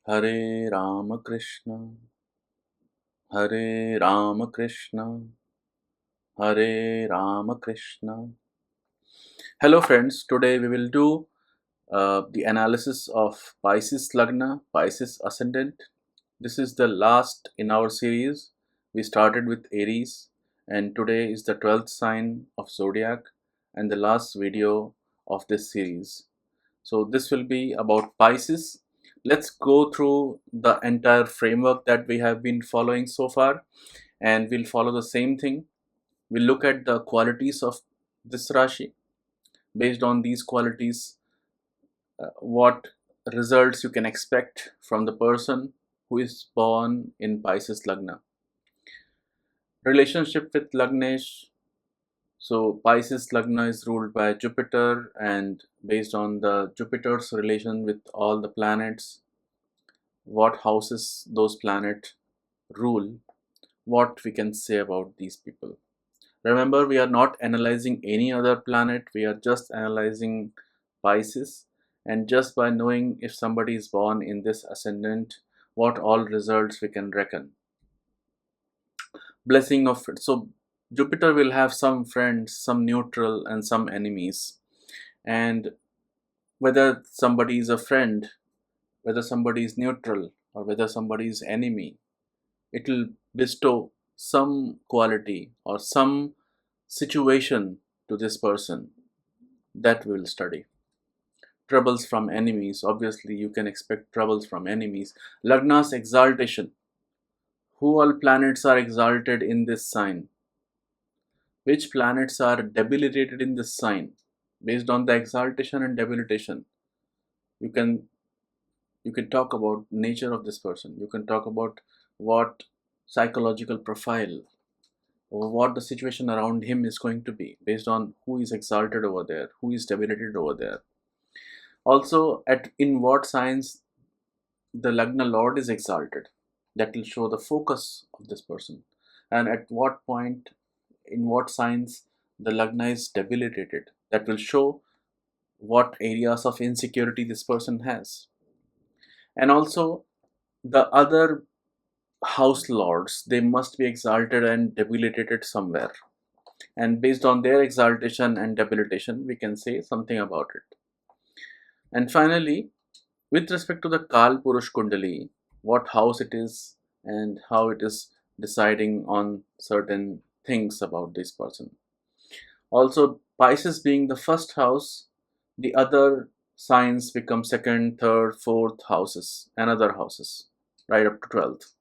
Hare Rama Krishna, Hare Rama Krishna, Hare Rama Krishna. Hello, friends. Today we will do the analysis of Pisces Lagna, Pisces Ascendant. This is the last in our series. We started with Aries, and today is the 12th sign of Zodiac and the last video of this series. So, this will be about Pisces. Let's go through the entire framework that we have been following so far, and we'll follow the same thing. We'll look at the qualities of this Rashi. Based on these qualities, what results you can expect from the person who is born in Pisces Lagna. Relationship with Lagnesh. So Pisces Lagna is ruled by Jupiter, and based on the Jupiter's relation with all the planets, what houses those planets rule, what we can say about these people. Remember, we are not analyzing any other planet, we are just analyzing Pisces, and just by knowing if somebody is born in this ascendant, what all results we can reckon. Blessing of it. So Jupiter will have some friends, some neutral, and some enemies. And whether somebody is a friend, whether somebody is neutral, or whether somebody is enemy, it will bestow some quality or some situation to this person that we will study. Troubles from enemies. Obviously, you can expect troubles from enemies. Lagna's exaltation. Who all planets are exalted in this sign? Which planets are debilitated in this sign? Based on the exaltation and debilitation, you can talk about nature of this person. You can talk about what psychological profile or what the situation around him is going to be based on who is exalted over there, who is debilitated over there. Also, at in what signs the Lagna Lord is exalted, that will show the focus of this person, and at what point, in what signs the Lagna is debilitated, that will show what areas of insecurity this person has. And also, the other house lords, they must be exalted and debilitated somewhere, and based on their exaltation and debilitation we can say something about it. And finally, with respect to the Kal Purush Kundali, what house it is and how it is deciding on certain things about this person. Also, Pisces being the first house, the other signs become second, third, fourth houses and other houses, right up to 12th.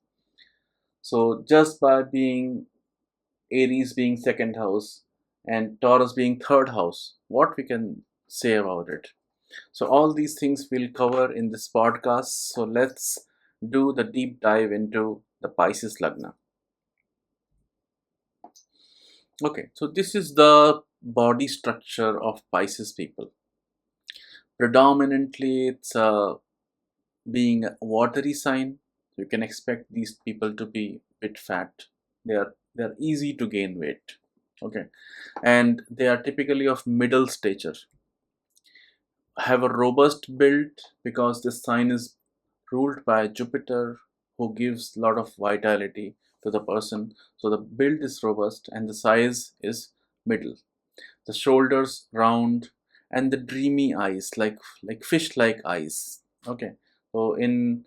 So just by being Aries being second house and Taurus being third house, what we can say about it? So all these things we'll cover in this podcast. So let's do the deep dive into the Pisces Lagna. Okay, so this is the body structure of Pisces people. Predominantly, it's being a watery sign. You can expect these people to be a bit fat. They are easy to gain weight. Okay, and they are typically of middle stature. Have a robust build because this sign is ruled by Jupiter, who gives a lot of vitality to the person. So the build is robust and the size is middle. The shoulders round and the dreamy eyes, like fish-like eyes. Okay, so in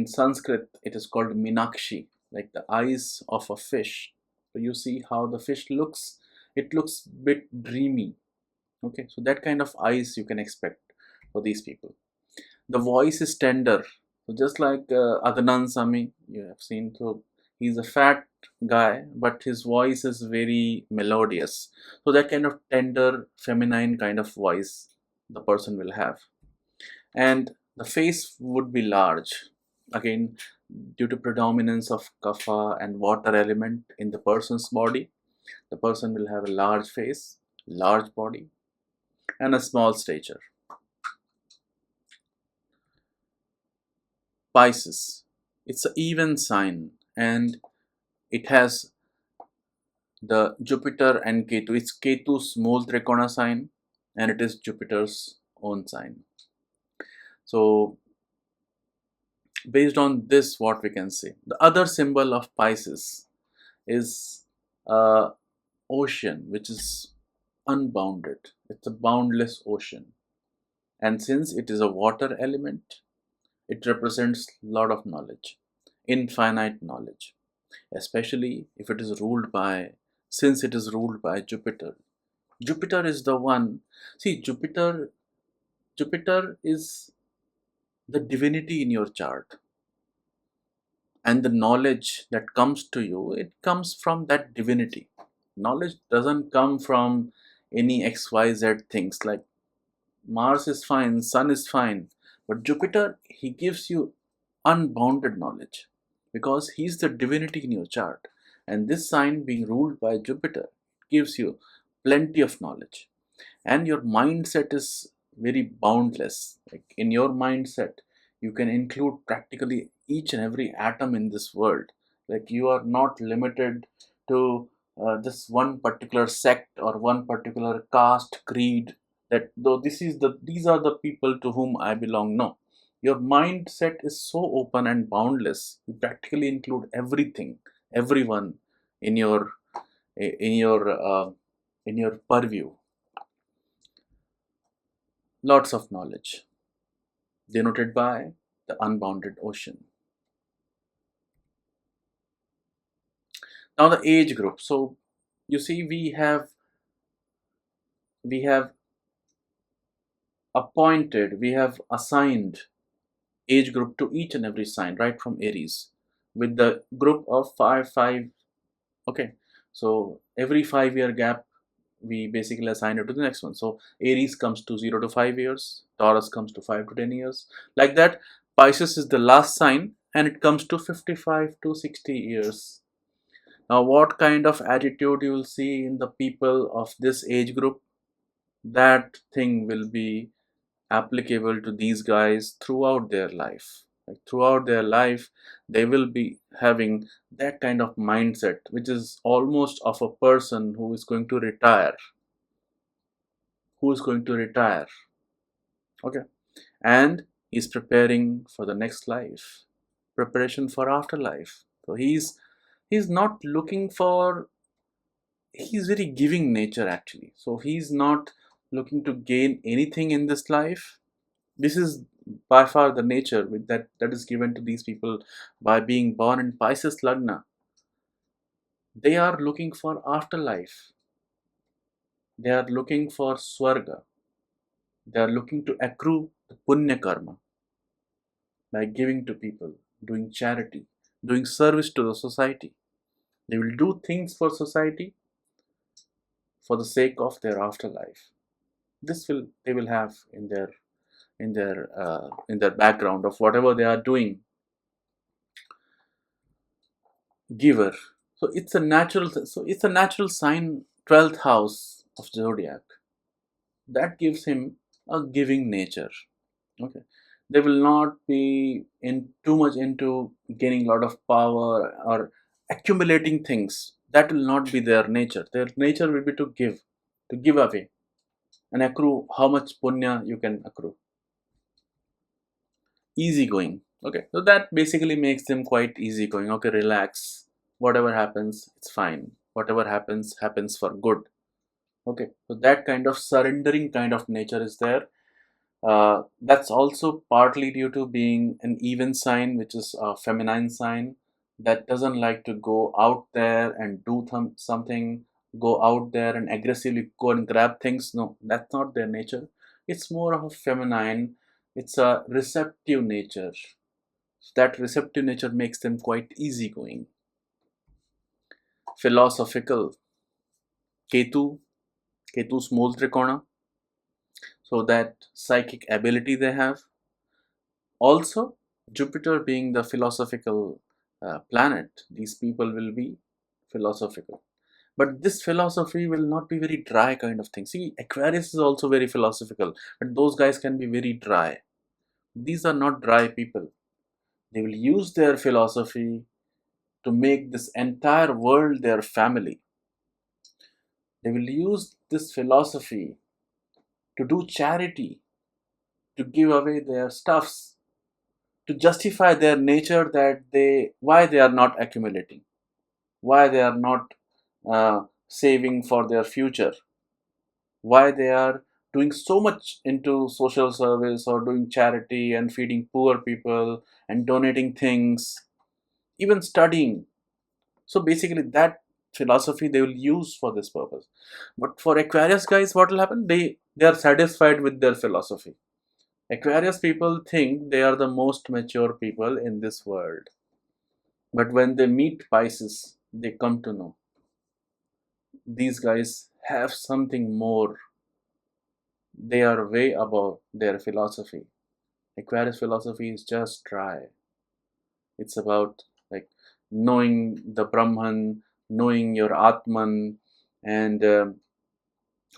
Sanskrit it is called Minakshi, like the eyes of a fish. So you see how the fish looks. It looks bit dreamy. Okay, so that kind of eyes you can expect for these people. The voice is tender, so just like Adnan Sami you have seen. So he's a fat guy, but his voice is very melodious. So that kind of tender, feminine kind of voice the person will have, and the face would be large. Again, due to predominance of kapha and water element in the person's body, the person will have a large face, large body, and a small stature. Pisces, it's an even sign, and it has the Jupiter and Ketu. It's Ketu's Mool Trikona sign, and it is Jupiter's own sign. So Based on this, what we can say, the other symbol of Pisces is ocean, which is unbounded. It's a boundless ocean, and since it is a water element, it represents a lot of knowledge, infinite knowledge, especially if it is ruled by, since it is ruled by Jupiter. Jupiter is the one. See, Jupiter is the divinity in your chart, and the knowledge that comes to you, it comes from that divinity. Knowledge doesn't come from any xyz things. Like Mars is fine, Sun is fine, but Jupiter, he gives you unbounded knowledge because he's the divinity in your chart. And this sign being ruled by Jupiter gives you plenty of knowledge. And your mindset is very boundless. Like in your mindset, you can include practically each and every atom in this world. Like you are not limited to this one particular sect or one particular caste, creed, that though this is the these are the people to whom I belong. No, your mindset is so open and boundless. You practically include everything, everyone in your in your in your purview. Lots of knowledge, denoted by the unbounded ocean. Now the age group. So you see, we have appointed, we have assigned age group to each and every sign, right from Aries, with the group of five. Okay, so every 5 year gap, we basically assign it to the next one. So Aries comes to 0 to 5 years, Taurus comes to 5 to 10 years, like that. Pisces is the last sign, and it comes to 55 to 60 years. Now, what kind of attitude you will see in the people of this age group, that thing will be applicable to these guys throughout their life. Like throughout their life, they will be having that kind of mindset, which is almost of a person who is going to retire, who is going to retire. Okay, and he's preparing for the next life, preparation for afterlife. So he's not looking for, he's very giving nature actually. So he's not looking to gain anything in this life. This is by far the nature with that is given to these people by being born in Pisces Lagna. They are looking for afterlife. They are looking for swarga. They are looking to accrue the punya karma by giving to people, doing charity, doing service to the society. They will do things for society for the sake of their afterlife. This will they will have in their background of whatever they are doing. Giver. So it's a natural sign, 12th house of zodiac. That gives him a giving nature. Okay. They will not be in too much into gaining a lot of power or accumulating things. That will not be their nature. Their nature will be to give away and accrue how much punya you can accrue. Easygoing. Okay. So that basically makes them quite easygoing. Okay, relax. Whatever happens, it's fine. Whatever happens, happens for good. Okay, so that kind of surrendering kind of nature is there. That's also partly due to being an even sign, which is a feminine sign that doesn't like to go out there and do something, go out there and aggressively go and grab things. No, that's not their nature. It's more of a feminine, it's a receptive nature. That receptive nature makes them quite easygoing. Philosophical. Ketu, Ketu's Mool Trikona, so that psychic ability they have. Also, Jupiter being the philosophical planet, these people will be philosophical. But this philosophy will not be very dry kind of thing. See, Aquarius is also very philosophical, but those guys can be very dry. These are not dry people. They will use their philosophy to make this entire world their family. They will use this philosophy to do charity, to give away their stuffs, to justify their nature, that they why they are not accumulating, why they are not saving for their future, why they are doing so much into social service or doing charity and feeding poor people and donating things, even studying. So basically, that philosophy they will use for this purpose. But for Aquarius guys, what will happen? They are satisfied with their philosophy. Aquarius people think they are the most mature people in this world. But when they meet Pisces, they come to know these guys have something more. They are way above their philosophy. Aquarius philosophy is just dry. It's about like knowing the Brahman, knowing your Atman, and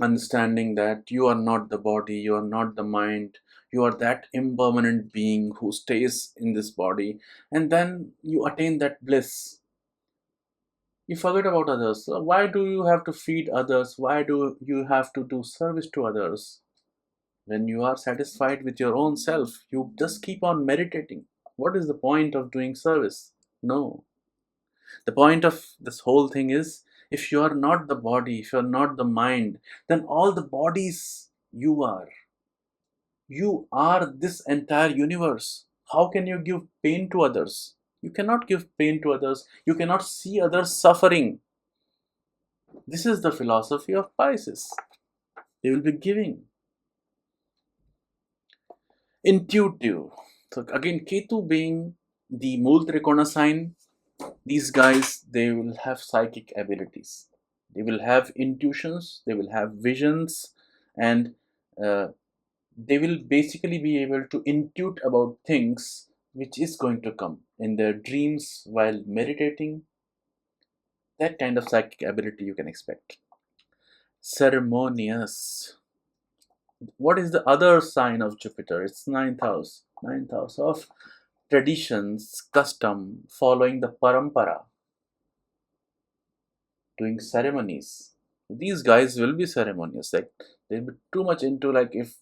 understanding that you are not the body, you are not the mind, you are that impermanent being who stays in this body, and then you attain that bliss. You forget about others. So why do you have to feed others? Why do you have to do service to others? When you are satisfied with your own self, you just keep on meditating. What is the point of doing service? No. The point of this whole thing is, if you are not the body, if you are not the mind, then all the bodies you are. You are this entire universe. How can you give pain to others? You cannot give pain to others. You cannot see others suffering. This is the philosophy of Pisces. They will be giving. Intuitive. So again, Ketu being the Mool Trikona sign, these guys, they will have psychic abilities. They will have intuitions, they will have visions, and uh, they will basically be able to intuit about things which is going to come in their dreams while meditating. That kind of psychic ability you can expect. Ceremonious. What is the other sign of Jupiter? It's ninth house. Ninth house of traditions, custom, following the parampara, doing ceremonies. These guys will be ceremonious. Like they'll be too much into, like, if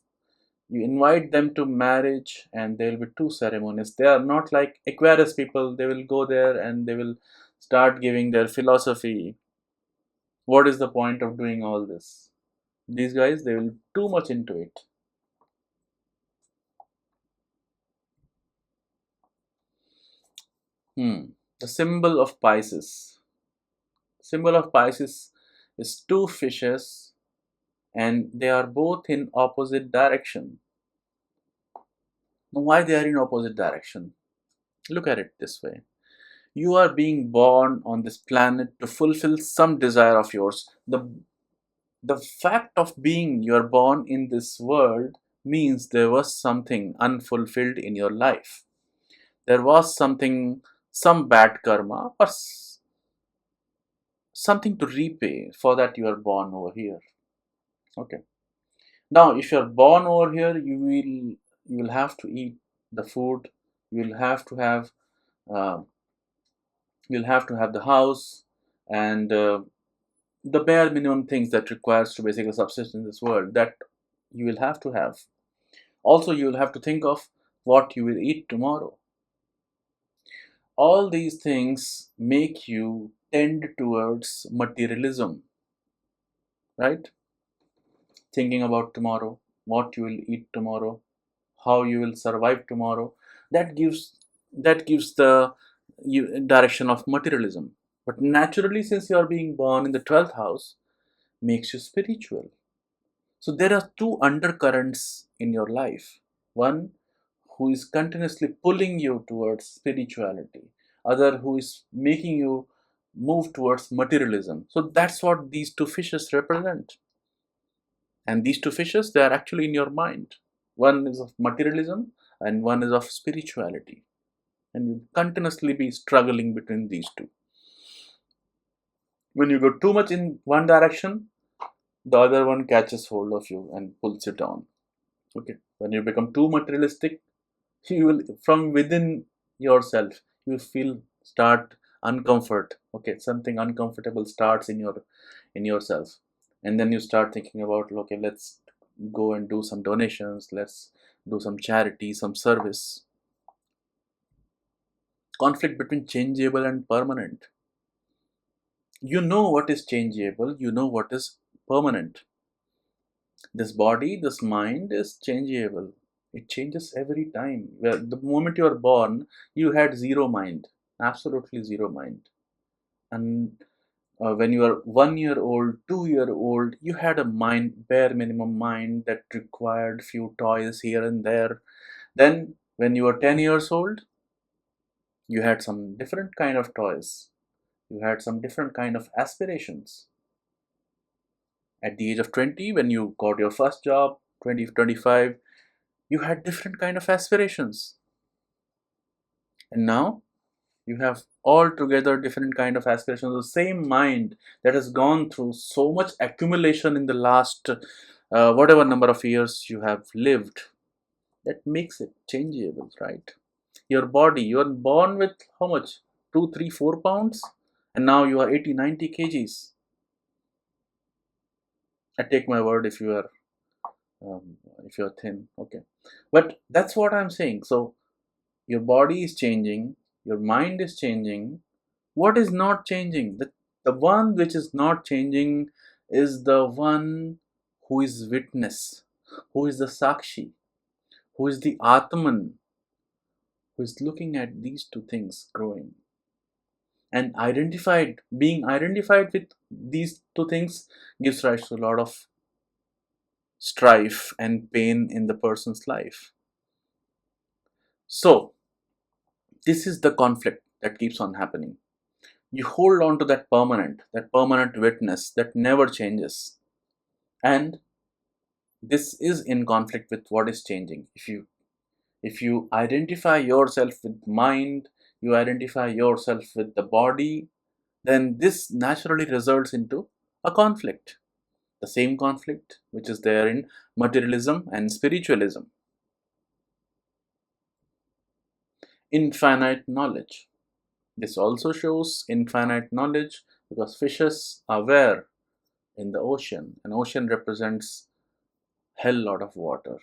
you invite them to marriage and they'll be too ceremonious. They are not like Aquarius people. They will go there and they will start giving their philosophy. What is the point of doing all this? These guys, they will too much into it. The symbol of Pisces. Symbol of Pisces is two fishes, and they are both in opposite direction. Now, why they are in opposite direction? Look at it this way. You are being born on this planet to fulfill some desire of yours. The fact of being you're born in this world means there was something unfulfilled in your life. There was something, some bad karma, or something to repay. For that you are born over here. Okay. Now, if you're born over here, you will have to eat the food. You will have to have uh, you'll have to have the house, and the bare minimum things that requires to basically subsist in this world, that you will have to have. Also, you will have to think of what you will eat tomorrow. All these things make you tend towards materialism, right? Thinking about tomorrow, what you will eat tomorrow, how you will survive tomorrow. That gives the direction of materialism. But naturally, since you are being born in the 12th house, makes you spiritual. So there are two undercurrents in your life. One who is continuously pulling you towards spirituality, other who is making you move towards materialism. So that's what these two fishes represent. And these two fishes, they are actually in your mind. One is of materialism and one is of spirituality. And you continuously be struggling between these two. When you go too much in one direction, the other one catches hold of you and pulls you down. Okay. When you become too materialistic, you will, from within yourself, you feel start uncomfort. Okay, something uncomfortable starts in yourself, and then you start thinking about, okay, let's go and do some donations, let's do some charity, some service. conflict between changeable and permanent. You know what is changeable, you know what is permanent. This body, this mind is changeable. It changes every time. Well, the moment you are born, you had zero mind, absolutely zero mind. And when you are 1 year old, 2 year old, you had a mind, bare minimum mind that required few toys here and there. Then, when you were 10 years old, you had some different kind of toys. You had some different kind of aspirations. At the age of 20, when you got your first job, 20, 25, you had different kind of aspirations. And now you have altogether different kind of aspirations. The same mind that has gone through so much accumulation in the last whatever number of years you have lived, that makes it changeable, right? Your body, you are born with how much? 2, 3, 4 pounds, and now you are 80, 90 kgs. I take my word um, if you are thin, okay. But that's what I'm saying. So your body is changing, your mind is changing. What is not changing? The one which is not changing is the one who is witness, who is the Sakshi, who is the Atman, who is looking at these two things growing. And being identified with these two things gives rise to a lot of strife and pain in the person's life. So, this is the conflict that keeps on happening. You hold on to that permanent witness that never changes. And this is in conflict with what is changing. If you identify yourself with mind, you identify yourself with the body, then this naturally results into a conflict. The same conflict which is there in materialism and spiritualism. Infinite knowledge. This also shows infinite knowledge because fishes are where? In the ocean. An ocean represents hell lot of water,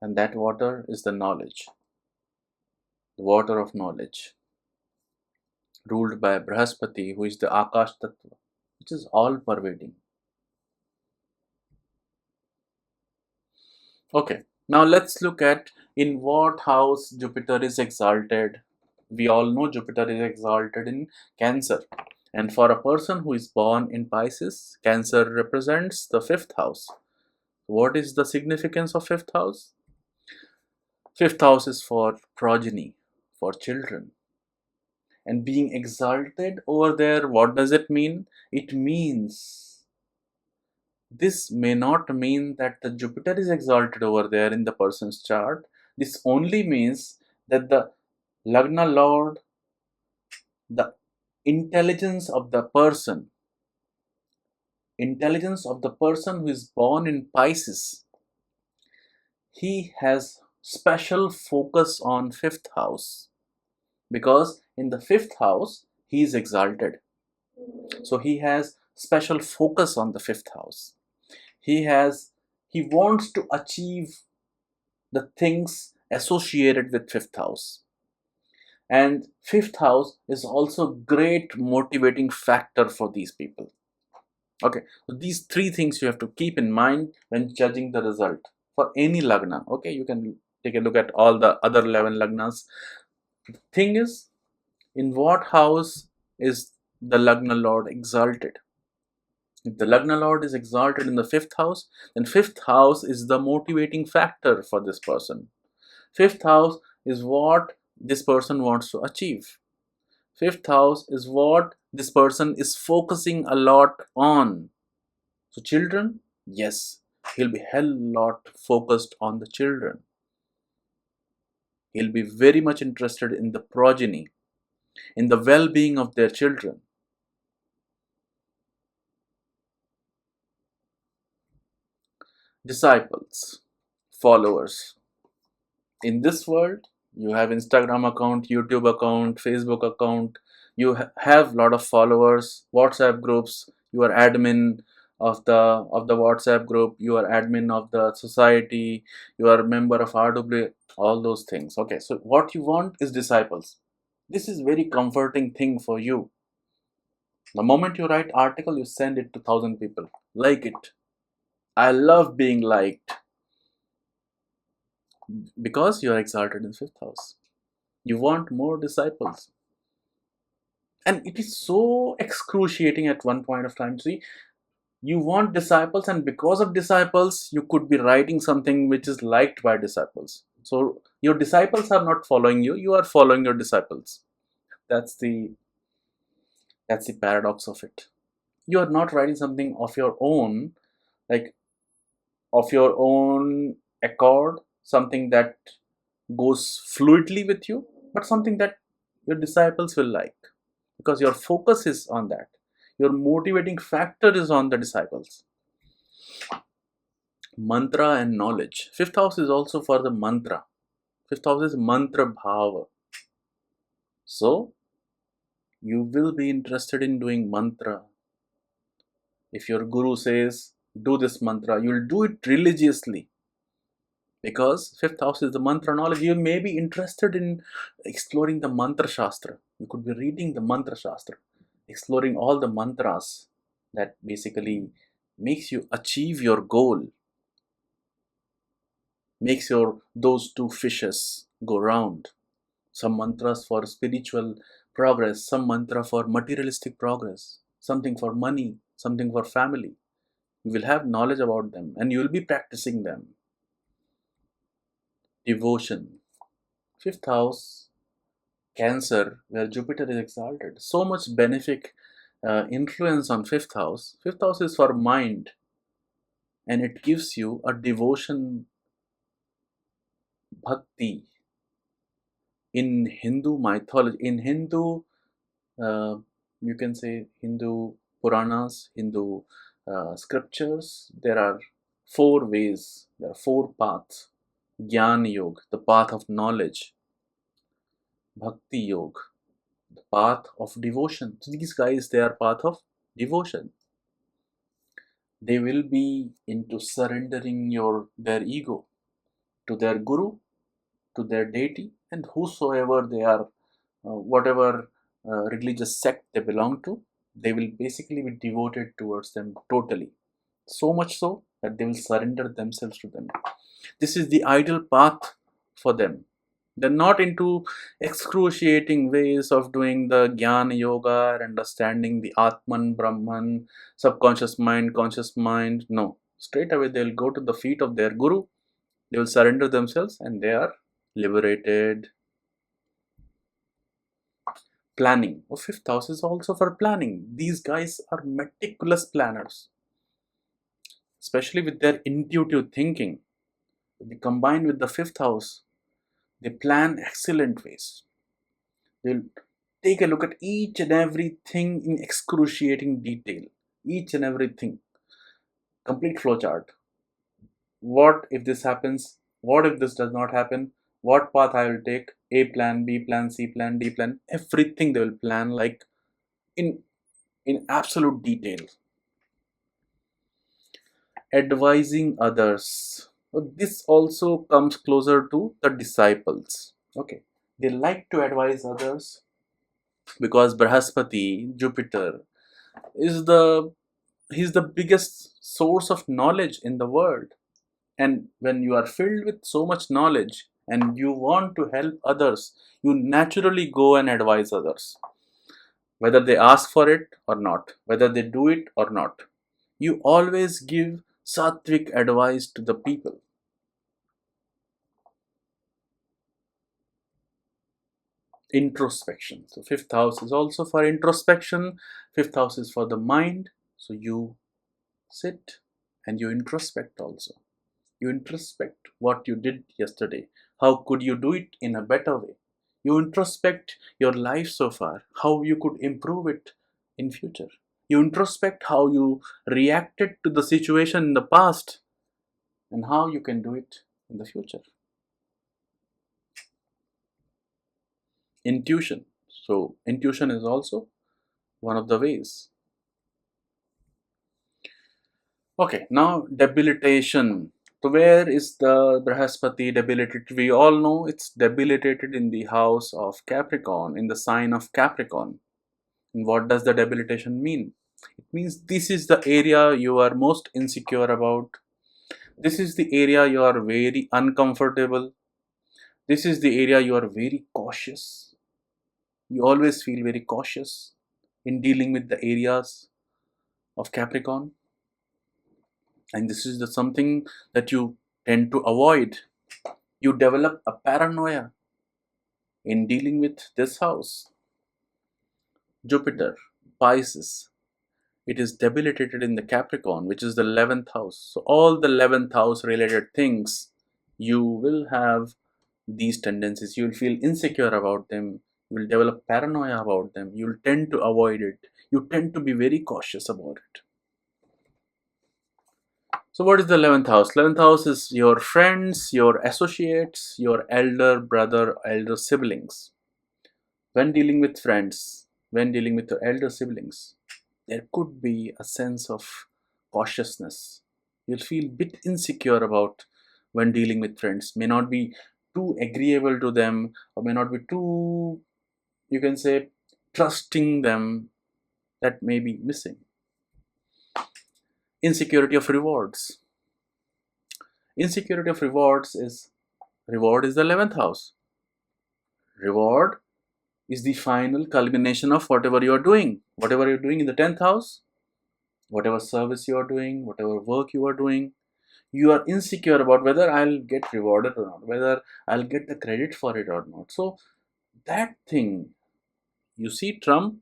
and that water is the knowledge, the water of knowledge, ruled by Brahaspati, who is the Akash Tattva, which is all pervading. Okay, now let's look at in what house Jupiter is exalted. We all know Jupiter is exalted in Cancer, and for a person who is born in Pisces, Cancer represents the fifth house. What is the significance of fifth house? Fifth house is for progeny, for children. And being exalted over there, what does it mean? It means, this may not mean that the Jupiter is exalted over there in the person's chart. This only means that the Lagna Lord, the intelligence of the person who is born in Pisces, he has special focus on fifth house, because in the fifth house he is exalted. So he has special focus on the fifth house. He wants to achieve the things associated with fifth house. And fifth house is also great motivating factor for these people. Okay, so these three things you have to keep in mind when judging the result for any lagna. Okay, you can take a look at all the other 11 lagnas. The thing is, in what house is the lagna lord exalted? If the lagna lord is exalted in the fifth house, then fifth house is the motivating factor for this person. Fifth house is what this person wants to achieve. Fifth house is what this person is focusing a lot on. So children, yes, he'll be hell lot focused on the children. He'll be very much interested in the progeny, in the well-being of their children. Disciples, followers. In this world, you have Instagram account, YouTube account, Facebook account. You have lot of followers, WhatsApp groups. You are admin of the WhatsApp group. You are admin of the society. You are a member of RW. All those things. Okay, so what you want is disciples. This is very comforting thing for you. The moment you write article, you send it to 1,000 people. Like it. I love being liked because you are exalted in fifth house. You want more disciples. And it is so excruciating at one point of time. See, you want disciples, and because of disciples, you could be writing something which is liked by disciples. So your disciples are not following you, you are following your disciples. That's the that's the paradox of it. You are not writing something of your own, like of your own accord, something that goes fluidly with you, but something that your disciples will like, because your focus is on that. Your motivating factor is on the disciples. Mantra and knowledge. Fifth house is also for the mantra. Fifth house is mantra bhava. So you will be interested in doing mantra. If your guru says do this mantra, you will do it religiously, because fifth house is the mantra knowledge. You may be interested in exploring the mantra shastra. You could be reading the mantra shastra, exploring all the mantras that basically makes you achieve your goal, makes your those two fishes go round. Some mantras for spiritual progress, some mantra for materialistic progress, something for money, something for family. You will have knowledge about them and you will be practicing them. Devotion. Fifth house, Cancer, where Jupiter is exalted. So much benefic influence on fifth house. Fifth house is for mind, and it gives you a devotion, bhakti. In Hindu mythology, in Hindu, uh, you can say Hindu Puranas, Hindu scriptures, there are four ways, there are four paths. Jnana Yoga, the path of knowledge. Bhakti Yoga, the path of devotion. So these guys, they are path of devotion. They will be into surrendering their ego to their guru, to their deity, and whosoever they are, whatever religious sect they belong to, they will basically be devoted towards them totally. So much so that they will surrender themselves to them. This is the ideal path for them. They're not into excruciating ways of doing the Jnana Yoga, understanding the Atman, Brahman, subconscious mind, conscious mind. No. Straight away they'll go to the feet of their Guru, they will surrender themselves, and they are liberated. Planning. Oh, fifth house is also for planning. These guys are meticulous planners, especially with their intuitive thinking. They combine with the fifth house, they plan excellent ways. They'll take a look at each and everything in excruciating detail. Each and everything. Complete flowchart. What if this happens? What if this does not happen? What path I will take? A plan, B plan, C plan, D plan. Everything they will plan like in absolute detail. Advising others. This also comes closer to the disciples. Okay. They like to advise others because Brahaspati, Jupiter, is the he's the biggest source of knowledge in the world. And when you are filled with so much knowledge and you want to help others, you naturally go and advise others, whether they ask for it or not, whether they do it or not. You always give sattvic advice to the people. Introspection. So fifth house is also for introspection. Fifth house is for the mind. So you sit and you introspect also. You introspect what you did yesterday. How could you do it in a better way? You introspect your life so far, how you could improve it in future. You introspect how you reacted to the situation in the past and how you can do it in the future. Intuition. So intuition is also one of the ways. Okay, now debilitation. So where is the Brahaspati debilitated? We all know it's debilitated in the house of Capricorn, in the sign of Capricorn. And what does the debilitation mean? It means this is the area you are most insecure about. This is the area you are very uncomfortable. This is the area you are very cautious. You always feel very cautious in dealing with the areas of Capricorn. And this is the something that you tend to avoid. You develop a paranoia in dealing with this house. Jupiter, Pisces, it is debilitated in the Capricorn, which is the 11th house. So all the 11th house related things, you will have these tendencies. You will feel insecure about them. You will develop paranoia about them. You will tend to avoid it. You tend to be very cautious about it. So what is the 11th house? 11th house is your friends, your associates, your elder brother, elder siblings. When dealing with friends, when dealing with your elder siblings, there could be a sense of cautiousness. You'll feel a bit insecure about when dealing with friends. May not be too agreeable to them, or may not be too, you can say, trusting them. That may be missing. Insecurity of rewards. Insecurity of rewards is, reward is the 11th house. Reward is the final culmination of whatever you are doing. Whatever you're doing in the 10th house, whatever service you are doing, whatever work you are doing, you are insecure about whether I'll get rewarded or not, whether I'll get the credit for it or not. So that thing, you see Trump,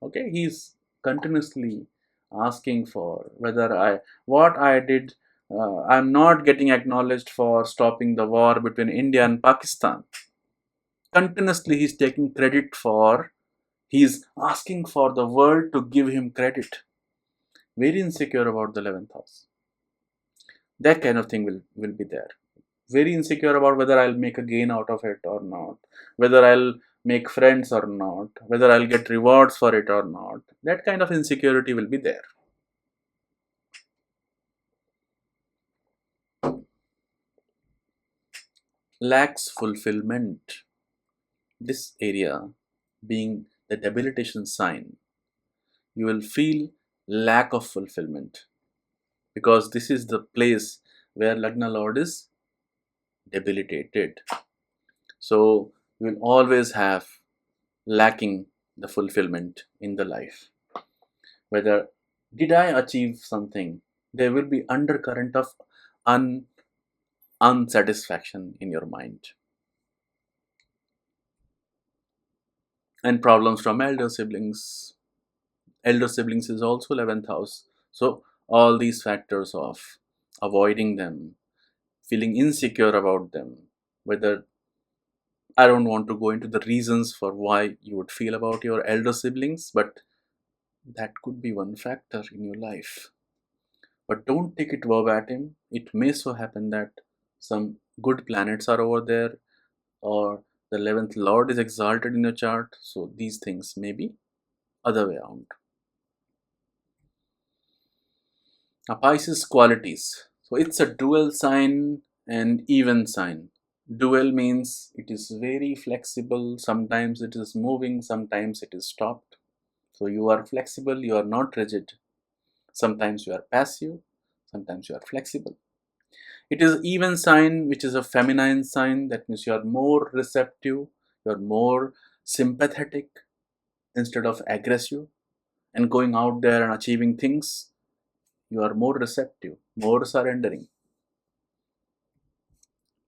okay, he's continuously asking for whether what I did, I'm not getting acknowledged for stopping the war between India and Pakistan. Continuously he's taking credit for, he's asking for the world to give him credit. Very insecure about the 11th house. That kind of thing will be there. Very insecure about whether I'll make a gain out of it or not, whether I'll make friends or not, whether I'll get rewards for it or not. That kind of insecurity will be there. Lacks fulfillment. This area being the debilitation sign, you will feel lack of fulfillment because this is the place where Lagna Lord is debilitated. So you will always have lacking the fulfillment in the life. Whether did I achieve something, there will be undercurrent of unsatisfaction in your mind. And problems from elder siblings. Elder siblings is also 11th house. So all these factors of avoiding them, feeling insecure about them, whether I don't want to go into the reasons for why you would feel about your elder siblings, but that could be one factor in your life. But don't take it verbatim. It may so happen that some good planets are over there, or the 11th Lord is exalted in your chart. So these things may be other way around. Now, Pisces qualities. So it's a dual sign and even sign. Dual means it is very flexible. Sometimes it is moving, sometimes it is stopped. So you are flexible, you are not rigid. Sometimes you are passive, sometimes you are flexible. It is even sign, which is a feminine sign. That means you are more receptive, you are more sympathetic instead of aggressive and going out there and achieving things. You are more receptive, more surrendering.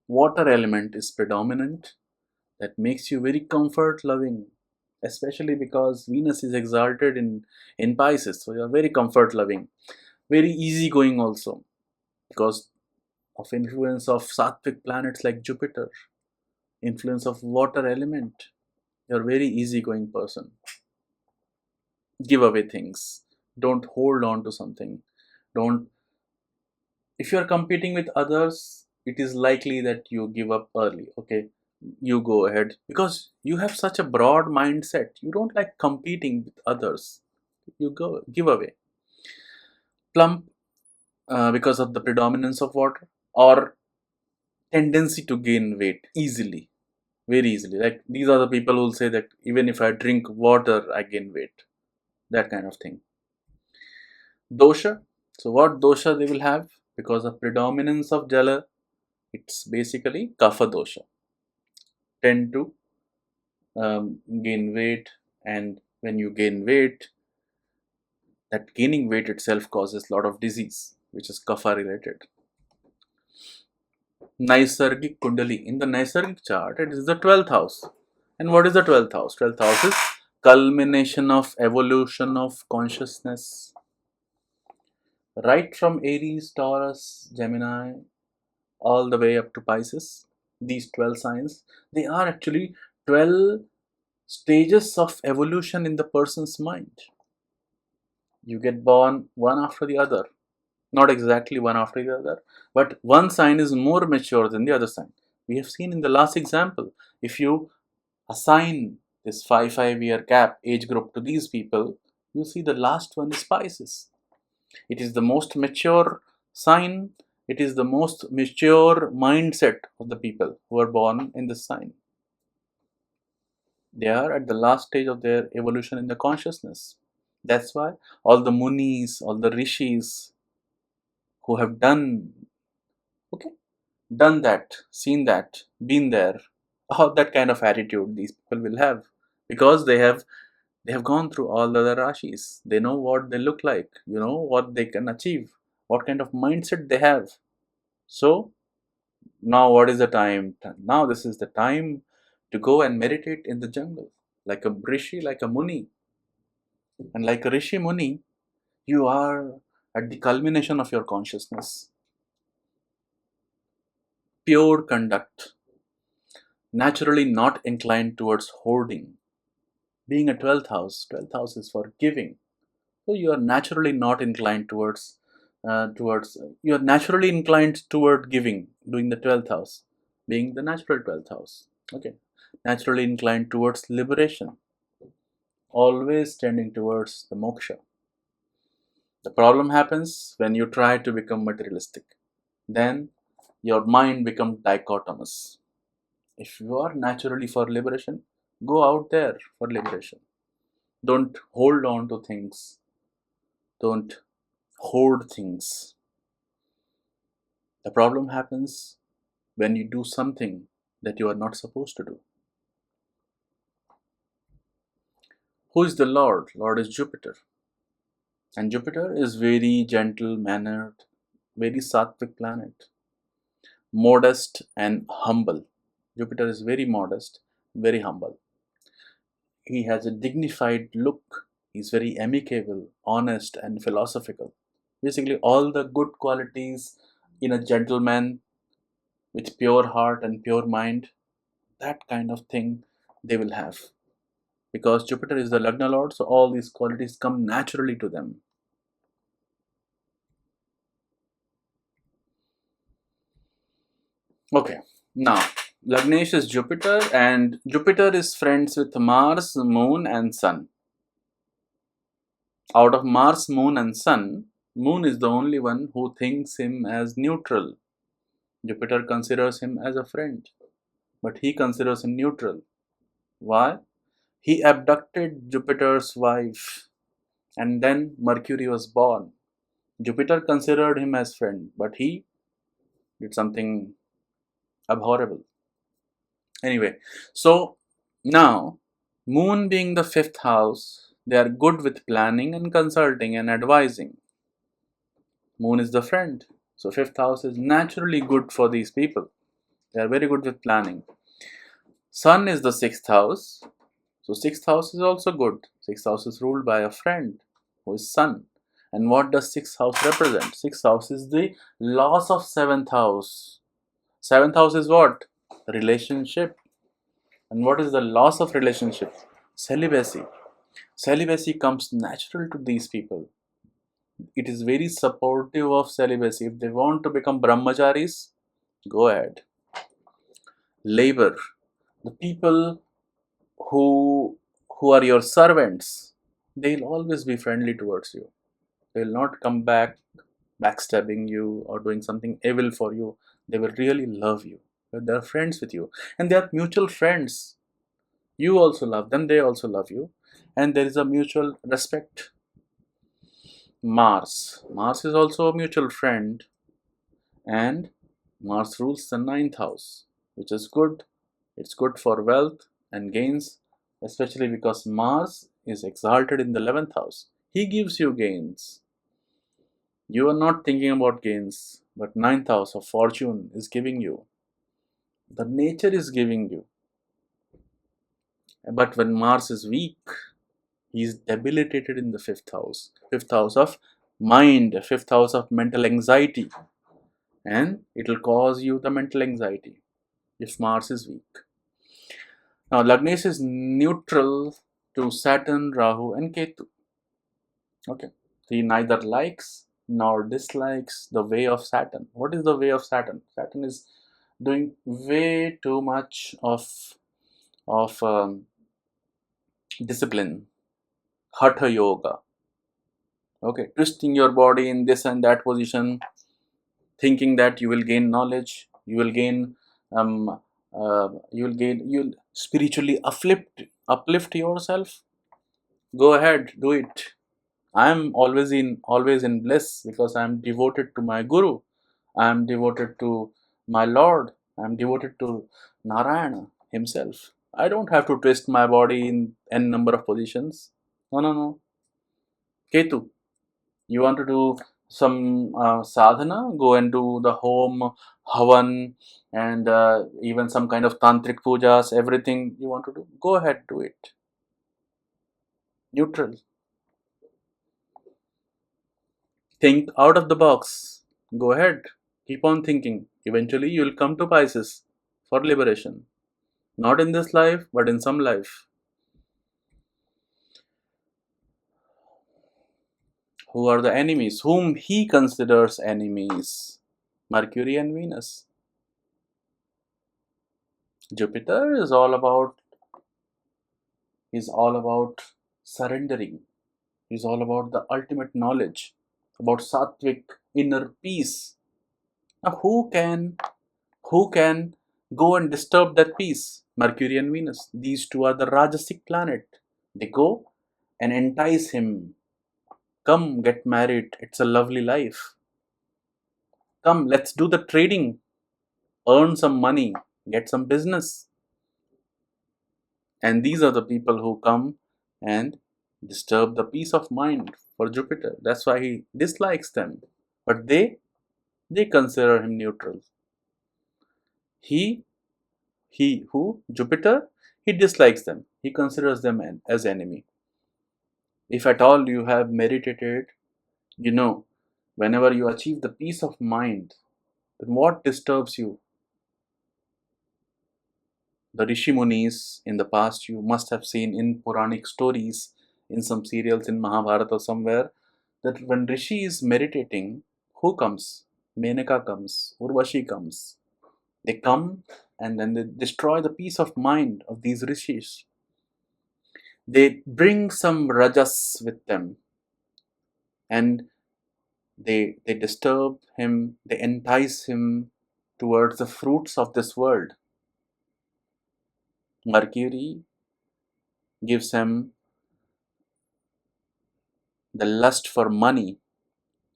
Water element is predominant. That makes you very comfort loving, especially because Venus is exalted in Pisces. So you are very comfort loving, very easygoing also because of influence of sattvic planets like Jupiter, influence of water element. You're a very easygoing person. Give away things. Don't hold on to something. Don't. If you're competing with others, it is likely that you give up early. Okay, you go ahead because you have such a broad mindset. You don't like competing with others. You go give away. Plump because of the predominance of water. or tendency to gain weight easily, very easily. Like these are the people who will say that even if I drink water, I gain weight. That kind of thing. Dosha. So what dosha they will have? Because of predominance of Jala, it's basically Kapha dosha. Tend to gain weight, and when you gain weight, that gaining weight itself causes a lot of disease, which is Kapha related. Naisargic Kundali. In the Naisargic chart, it is the 12th house. And what is the 12th house? 12th house is culmination of evolution of consciousness. Right from Aries, Taurus, Gemini, all the way up to Pisces, these 12 signs, they are actually 12 stages of evolution in the person's mind. You get born one after the other. Not exactly one after the other, but one sign is more mature than the other sign. We have seen in the last example, if you assign this 5-5 year gap age group to these people, you see the last one is Pisces. It is the most mature sign, it is the most mature mindset of the people who are born in this sign. They are at the last stage of their evolution in the consciousness. That's why all the munis, all the rishis who have done, okay, done that, seen that, been there, all that kind of attitude these people will have, because they have gone through all the other rashis. They know what they look like, what they can achieve, what kind of mindset they have. So now what is the time? Now this is the time to go and meditate in the jungle, like a rishi, like a muni. And like a rishi muni, you are at the culmination of your consciousness. Pure conduct, naturally not inclined towards hoarding. Being a 12th house is for giving. So you are naturally not inclined you are naturally inclined toward giving, doing the 12th house, being the natural 12th house. Okay. Naturally inclined towards liberation, always tending towards the moksha. The problem happens when you try to become materialistic. Then your mind becomes dichotomous. If you are naturally for liberation, go out there for liberation. Don't hold on to things. Don't hoard things. The problem happens when you do something that you are not supposed to do. Who is the Lord? Lord is Jupiter. And Jupiter is very gentle mannered, very sattvic planet, modest and humble. Jupiter is very modest, very humble. He has a dignified look. He's very amicable, honest, and philosophical. Basically, all the good qualities in a gentleman with pure heart and pure mind, that kind of thing they will have. Because Jupiter is the Lagna Lord, so all these qualities come naturally to them. Okay, now Lagnesh is Jupiter, and Jupiter is friends with Mars, Moon, and Sun. Out of Mars, Moon, and Sun, Moon is the only one who thinks him as neutral. Jupiter considers him as a friend, but he considers him neutral. Why? He abducted Jupiter's wife, and then Mercury was born. Jupiter considered him as friend, but he did something abhorrible. Anyway, so now Moon being the fifth house, they are good with planning and consulting and advising. Moon is the friend. So fifth house is naturally good for these people. They are very good with planning. Sun is the sixth house. So sixth house is also good. Sixth house is ruled by a friend who is Sun. And what does sixth house represent? Sixth house is the loss of seventh house. Seventh house is what? Relationship. And what is the loss of relationship? Celibacy. Celibacy comes natural to these people. It is very supportive of celibacy. If they want to become brahmacharis, go ahead. Labor. The people who are your servants, they'll always be friendly towards you. They will not come back backstabbing you or doing something evil for you, they will really love you. They're friends with you, and they are mutual friends. You also love them, they also love you, and there is a mutual respect. Mars is also a mutual friend, and Mars rules the ninth house, which is good. It's good for wealth and gains, especially because Mars is exalted in the 11th house. He gives you gains. You are not thinking about gains, but ninth house of fortune is giving you. The nature is giving you. But when Mars is weak, he is debilitated in the fifth house of mind, fifth house of mental anxiety, and it will cause you the mental anxiety if Mars is weak. Now, Lagnesh is neutral to Saturn, Rahu, and Ketu. Okay, he neither likes nor dislikes the way of Saturn. What is the way of Saturn? Saturn is doing way too much of discipline, hatha yoga. Okay, twisting your body in this and that position, thinking that you will gain knowledge, um, you'll spiritually uplift yourself. Go ahead, do it. I am always in bliss because I am devoted to my Guru. I am devoted to my Lord. I am devoted to Narayana himself. I don't have to twist my body in n number of positions. No, no, no. Ketu, you want to do some sadhana? Go and do the home, havan, and even some kind of tantric pujas, everything you want to do. Go ahead, do it. Neutral. Think out of the box. Go ahead. Keep on thinking. Eventually, you'll come to Pisces for liberation. Not in this life, but in some life. Who are the enemies? Whom he considers enemies? Mercury and Venus. Jupiter is all about surrendering. He's all about the ultimate knowledge, about sattvic inner peace. Now, who can go and disturb that peace? Mercury and Venus. These two are the Rajasic planet. They go and entice him. Come, get married. It's a lovely life. Come, let's do the trading. Earn some money. Get some business. And these are the people who come and disturb the peace of mind for Jupiter. That's why he dislikes them. But they consider him neutral. He who Jupiter, he dislikes them. He considers them as enemy. If at all you have meditated, you know, whenever you achieve the peace of mind, then what disturbs you? The Rishi Munis in the past, you must have seen in Puranic stories, in some serials in Mahabharata or somewhere, that when Rishi is meditating, who comes? Menaka comes, Urvashi comes. They come and then they destroy the peace of mind of these rishis. They bring some rajas with them and they disturb him, they entice him towards the fruits of this world. Mercury gives him the lust for money,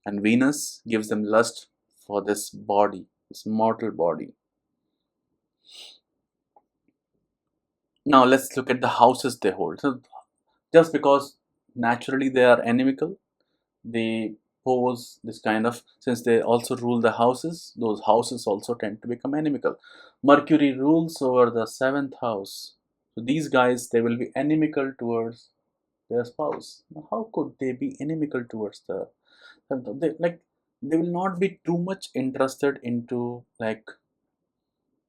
and Venus gives them lust for this body, this mortal body. Now let's look at the houses they hold. So just because naturally they are inimical, they pose this kind of, since they also rule the houses, those houses also tend to become inimical. Mercury rules over the 7th house. So these guys, they will be inimical towards their spouse. Now, how could they be inimical towards they will not be too much interested into like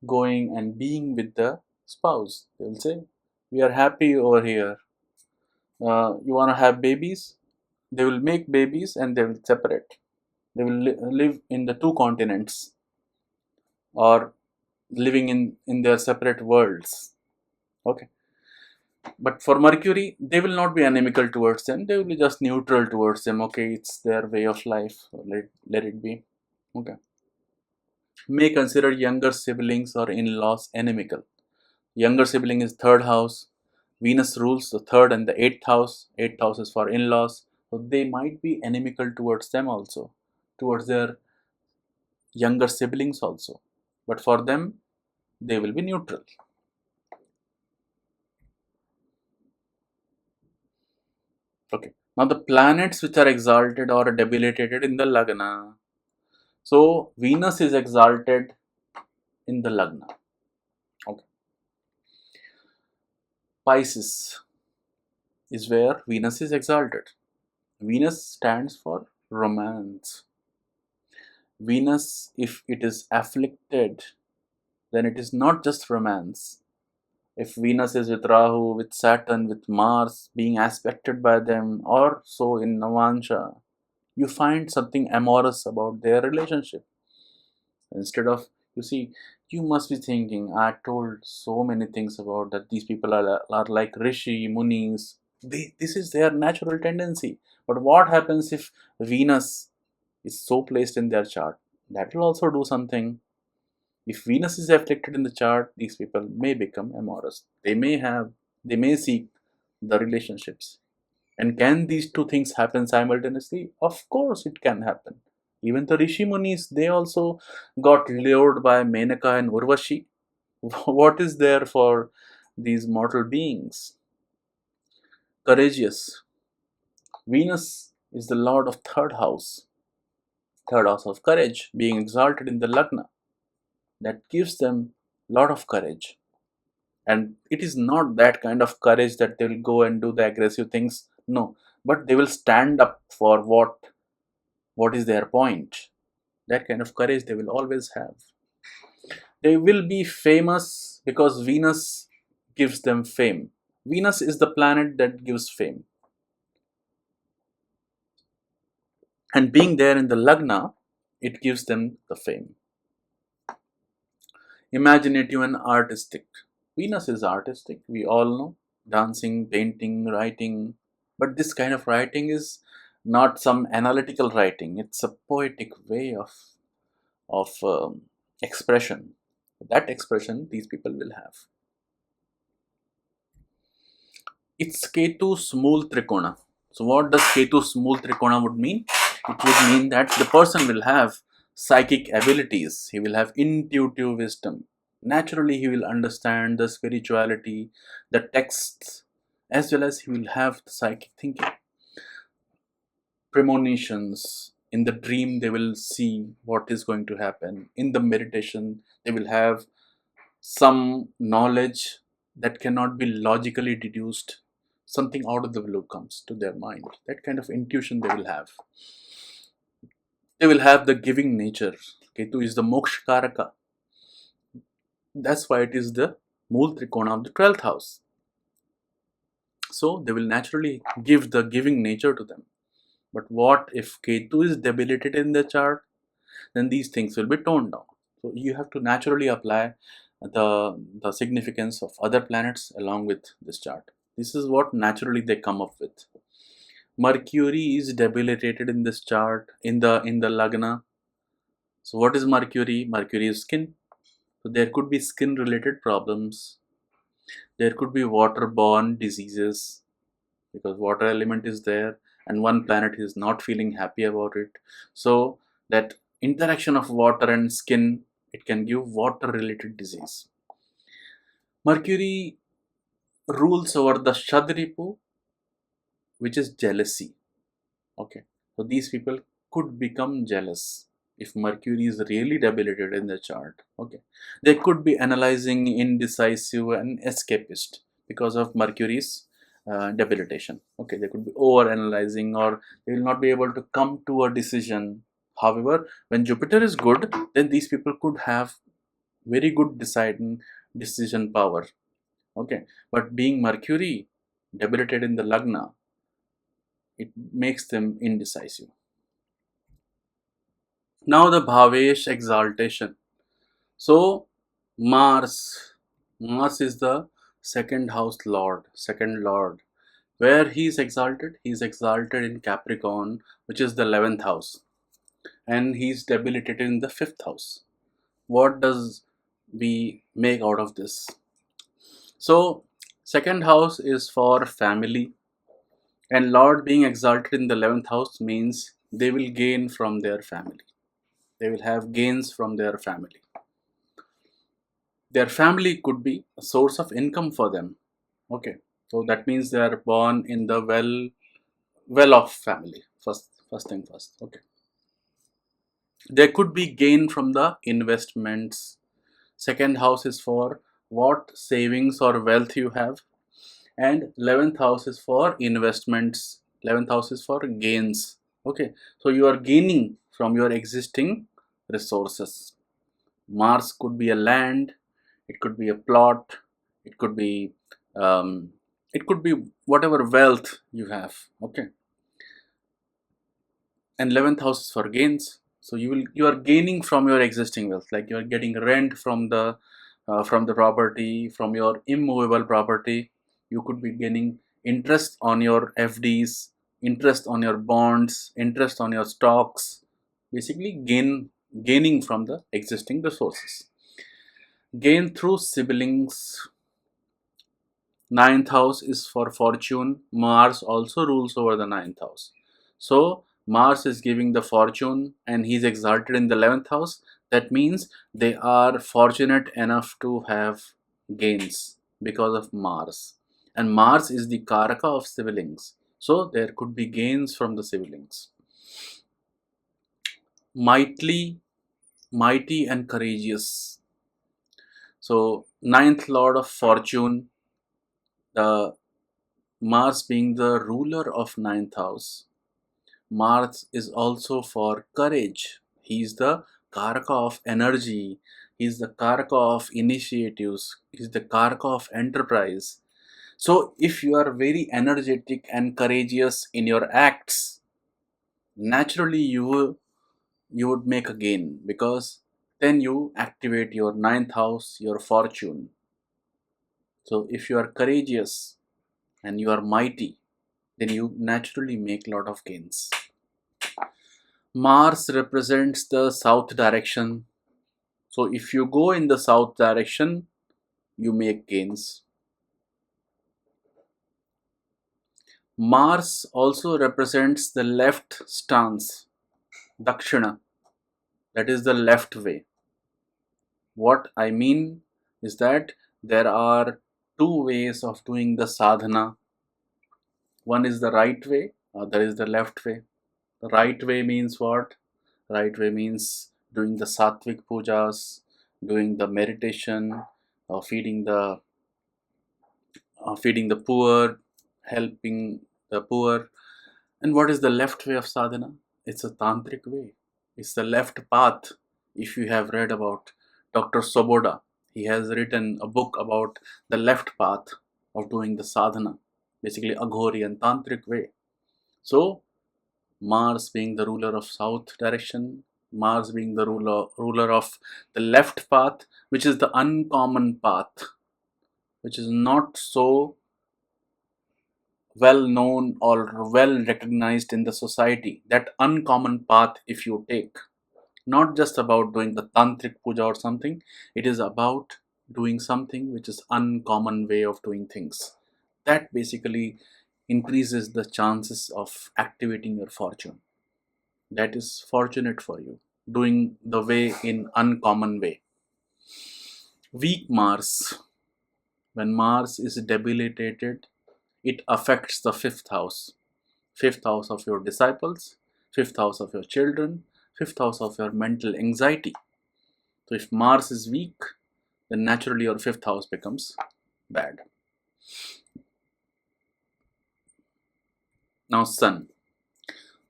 going and being with the spouse. They will say, we are happy over here. You want to have babies? They will make babies and they will separate. They will live in the two continents or living in their separate worlds. Okay. But for Mercury, they will not be inimical towards them. They will be just neutral towards them. Okay, it's their way of life. Let it be. Okay. May consider younger siblings or in-laws inimical. Younger sibling is third house. Venus rules the third and the eighth house. Eighth house is for in-laws. So they might be inimical towards them also, towards their younger siblings also. But for them, they will be neutral. Okay. Now the planets which are exalted or debilitated in the Lagna. So Venus is exalted in the Lagna. Okay. Pisces is where Venus is exalted. Venus stands for romance. Venus, if it is afflicted, then it is not just romance. If Venus is with Rahu, with Saturn, with Mars being aspected by them, or so in Navansha, you find something amorous about their relationship. Instead of, you see, you must be thinking, I told so many things about that these people are like Rishi, Munis. This is their natural tendency. But what happens if Venus is so placed in their chart? That will also do something. If Venus is afflicted in the chart, these people may become amorous. They may seek the relationships. And can these two things happen simultaneously? Of course, it can happen. Even the Rishi Munis, they also got lured by Menaka and Urvashi. What is there for these mortal beings? Courageous. Venus is the lord of third house of courage, being exalted in the Lagna. That gives them lot of courage. And it is not that kind of courage that they will go and do the aggressive things. No, but they will stand up for what is their point. That kind of courage they will always have. They will be famous because Venus gives them fame. Venus is the planet that gives fame. And being there in the Lagna, it gives them the fame. Imaginative and artistic. Venus is artistic, we all know. Dancing, painting, writing. But this kind of writing is not some analytical writing. It's a poetic way of expression. That expression these people will have. It's Ketu's Mool Trikona. So what does Ketu's Mool Trikona would mean? It would mean that the person will have psychic abilities. He will have intuitive wisdom. Naturally, he will understand the spirituality, the texts, as well as he will have the psychic thinking. Premonitions. In the dream, they will see what is going to happen. In the meditation, they will have some knowledge that cannot be logically deduced. Something out of the blue comes to their mind. That kind of intuition they will have. They will have the giving nature. Ketu is the moksha karaka. That's why it is the mool trikona of the 12th house. So they will naturally give the giving nature to them. But what if Ketu is debilitated in the chart? Then these things will be toned down. So you have to naturally apply the significance of other planets along with this chart. This is what naturally they come up with. Mercury is debilitated in this chart in the Lagna. So what is Mercury? Mercury is skin. So there could be skin related problems. There could be waterborne diseases because water element is there and one planet is not feeling happy about it. So that interaction of water and skin, it can give water related disease. Mercury rules over the Shadripu, which is jealousy. Okay, so these people could become jealous if Mercury is really debilitated in the chart. Okay, they could be analyzing, indecisive, and escapist because of Mercury's debilitation. Okay, they could be over analyzing or they will not be able to come to a decision. However, when Jupiter is good, then these people could have very good deciding decision power. Okay, but being Mercury debilitated in the Lagna, it makes them indecisive. Now the Bhavesh exaltation. So Mars, Mars is the second house lord, second lord. Where he is exalted? He is exalted in Capricorn, which is the 11th house, and he's debilitated in the 5th house. What does we make out of this? So, second house is for family, and Lord being exalted in the 11th house means they will gain from their family. They will have gains from their family. Their family could be a source of income for them. Okay, so that means they are born in the well-off family. First thing first. Okay, there could be gain from the investments. Second house is for what savings or wealth you have, and 11th house is for investments. 11th house is for gains. Okay, so you are gaining from your existing resources. Mars could be a land, it could be a plot, it could be um, whatever wealth you have. Okay, and 11th house is for gains. So you are gaining from your existing wealth, like you are getting rent from the property, from your immovable property. You could be gaining interest on your FDs, interest on your bonds, interest on your stocks. Basically, gaining from the existing resources. Gain through siblings. Ninth house is for fortune. Mars also rules over the ninth house. So Mars is giving the fortune and he's exalted in the 11th house. That means they are fortunate enough to have gains because of Mars. And Mars is the Karaka of siblings. So there could be gains from the siblings. Mighty and courageous. So ninth lord of fortune, the Mars being the ruler of ninth house. Mars is also for courage. He is the Karaka of energy. He is the Karaka of initiatives. He is the Karaka of enterprise. So, if you are very energetic and courageous in your acts, naturally you would make a gain, because then you activate your ninth house, your fortune. So, if you are courageous and you are mighty, then you naturally make a lot of gains. Mars represents the south direction. So if you go in the south direction, you make gains. Mars also represents the left stance, Dakshina, that is the left way. What I mean is that there are two ways of doing the sadhana. One is the right way, other is the left way. The right way means what? Right way means doing the sattvic pujas, doing the meditation, feeding the poor, helping the poor. And what is the left way of sadhana? It's a tantric way. It's the left path. If you have read about Dr. Soboda, he has written a book about the left path of doing the sadhana, basically Aghori and tantric way. So Mars being the ruler of south direction, Mars being the ruler of the left path, which is the uncommon path, which is not so well known or well recognized in the society. That uncommon path, if you take, not just about doing the tantric puja or something, it is about doing something which is uncommon way of doing things. That basically increases the chances of activating your fortune. That is fortunate for you, doing the way in uncommon way. Weak Mars. When Mars is debilitated, it affects the fifth house of your disciples, fifth house of your children, fifth house of your mental anxiety. So if Mars is weak, then naturally your fifth house becomes bad. Now Sun.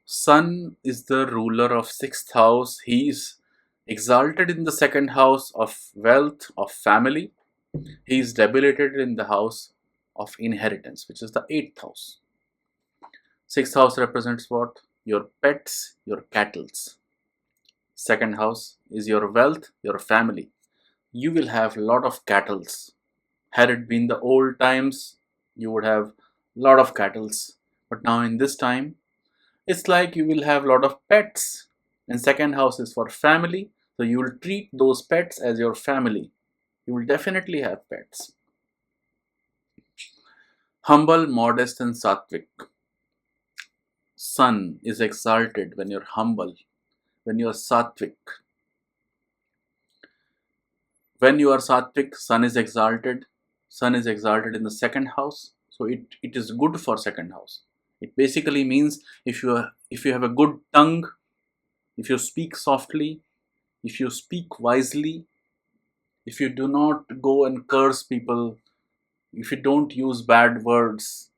Sun is the ruler of sixth house. He is exalted in the second house of wealth, of family. He is debilitated in the house of inheritance, which is the eighth house. Sixth house represents what? Your pets, your cattles. Second house is your wealth, your family. You will have a lot of cattles Had it been the old times, you would have lot of cattles. But now in this time, it's like you will have lot of pets. And second house is for family, so you will treat those pets as your family. You will definitely have pets. Humble, modest, and sattvic. Sun is exalted when you're humble, when you're sattvic. When you are sattvic, sun is exalted. Sun is exalted in the second house, so it is good for second house. It basically means if you have a good tongue, if you speak softly, if you speak wisely, if you do not go and curse people, if you don't use bad words,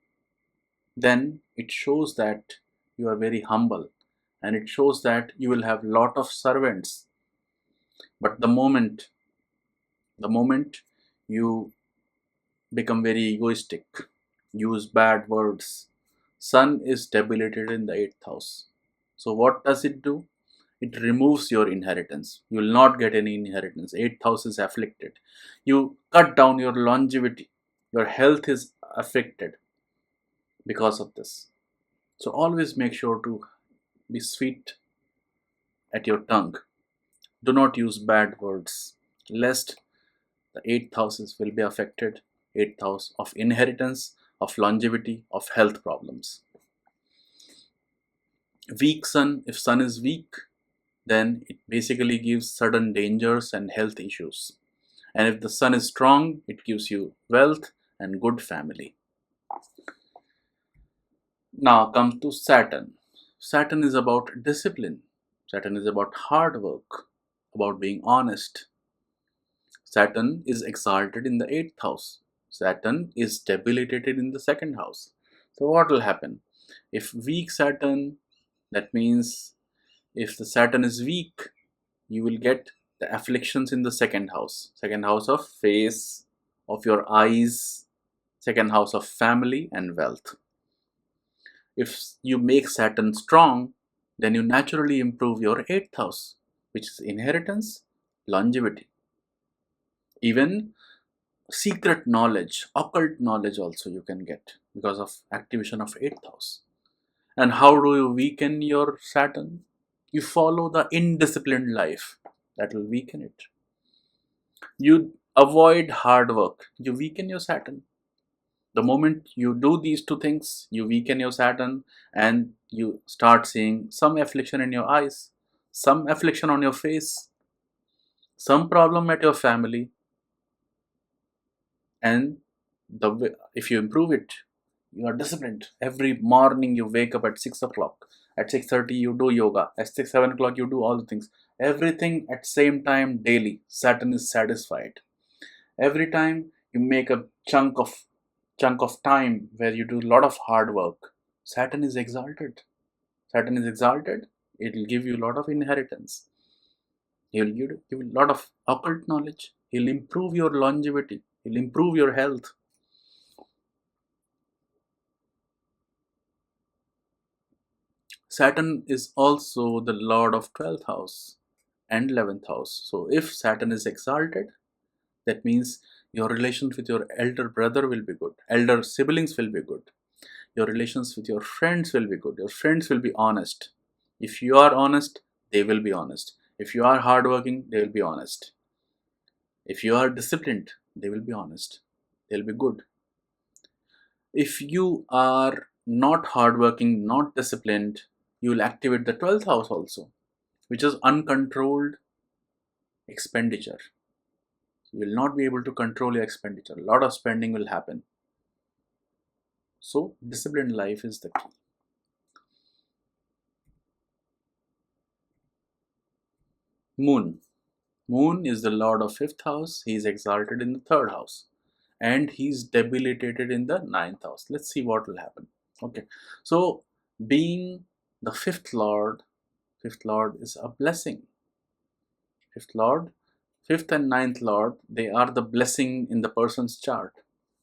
then it shows that you are very humble, and it shows that you will have lot of servants. But the moment you become very egoistic, use bad words, sun is debilitated in the 8th house. So what does it do? It removes your inheritance. You will not get any inheritance. 8th house is afflicted. You cut down your longevity. Your health is affected because of this. So always make sure to be sweet at your tongue. Do not use bad words, lest the 8th houses will be affected. 8th house of inheritance, of longevity, of health problems. Weak sun, if sun is weak, then it basically gives sudden dangers and health issues. And if the sun is strong, it gives you wealth and good family. Now come to Saturn. Saturn is about discipline. Saturn is about hard work, about being honest. Saturn is exalted in the 8th house. Saturn is debilitated in the second house. So what will happen? If weak Saturn, that means if the Saturn is weak, you will get the afflictions in the second house. Second house of face, of your eyes, second house of family and wealth. If you make Saturn strong, then you naturally improve your 8th house, which is inheritance, longevity. Even secret knowledge, occult knowledge also you can get because of activation of 8th house. And how do you weaken your Saturn? You follow the indisciplined life. That will weaken it. You avoid hard work. You weaken your Saturn. The moment you do these two things, you weaken your Saturn and you start seeing some affliction in your eyes, some affliction on your face, some problem at your family. And if you improve it, you are disciplined. Every morning you wake up at 6 o'clock. At 6:30 you do yoga. At 6, 7 o'clock you do all the things. Everything at same time daily. Saturn is satisfied. Every time you make a chunk of time where you do a lot of hard work, Saturn is exalted. Saturn is exalted. It will give you a lot of inheritance. He will give you a lot of occult knowledge. He'll improve your longevity. He'll improve your health. Saturn is also the lord of 12th house and 11th house. So if Saturn is exalted, that means your relations with your elder brother will be good. Elder siblings will be good. Your relations with your friends will be good. Your friends will be honest. If you are honest, they will be honest. If you are hardworking, they will be honest. If you are disciplined, they will be honest. They'll be good. If you are not hardworking, not disciplined, you will activate the 12th house also, which is uncontrolled expenditure. You will not be able to control your expenditure. A lot of spending will happen. So, disciplined life is the key. Moon. Moon is the lord of 5th house. He is exalted in the 3rd house. And he is debilitated in the 9th house. Let's see what will happen. Okay. So, being the 5th lord is a blessing. 5th lord, 5th and 9th lord, they are the blessing in the person's chart.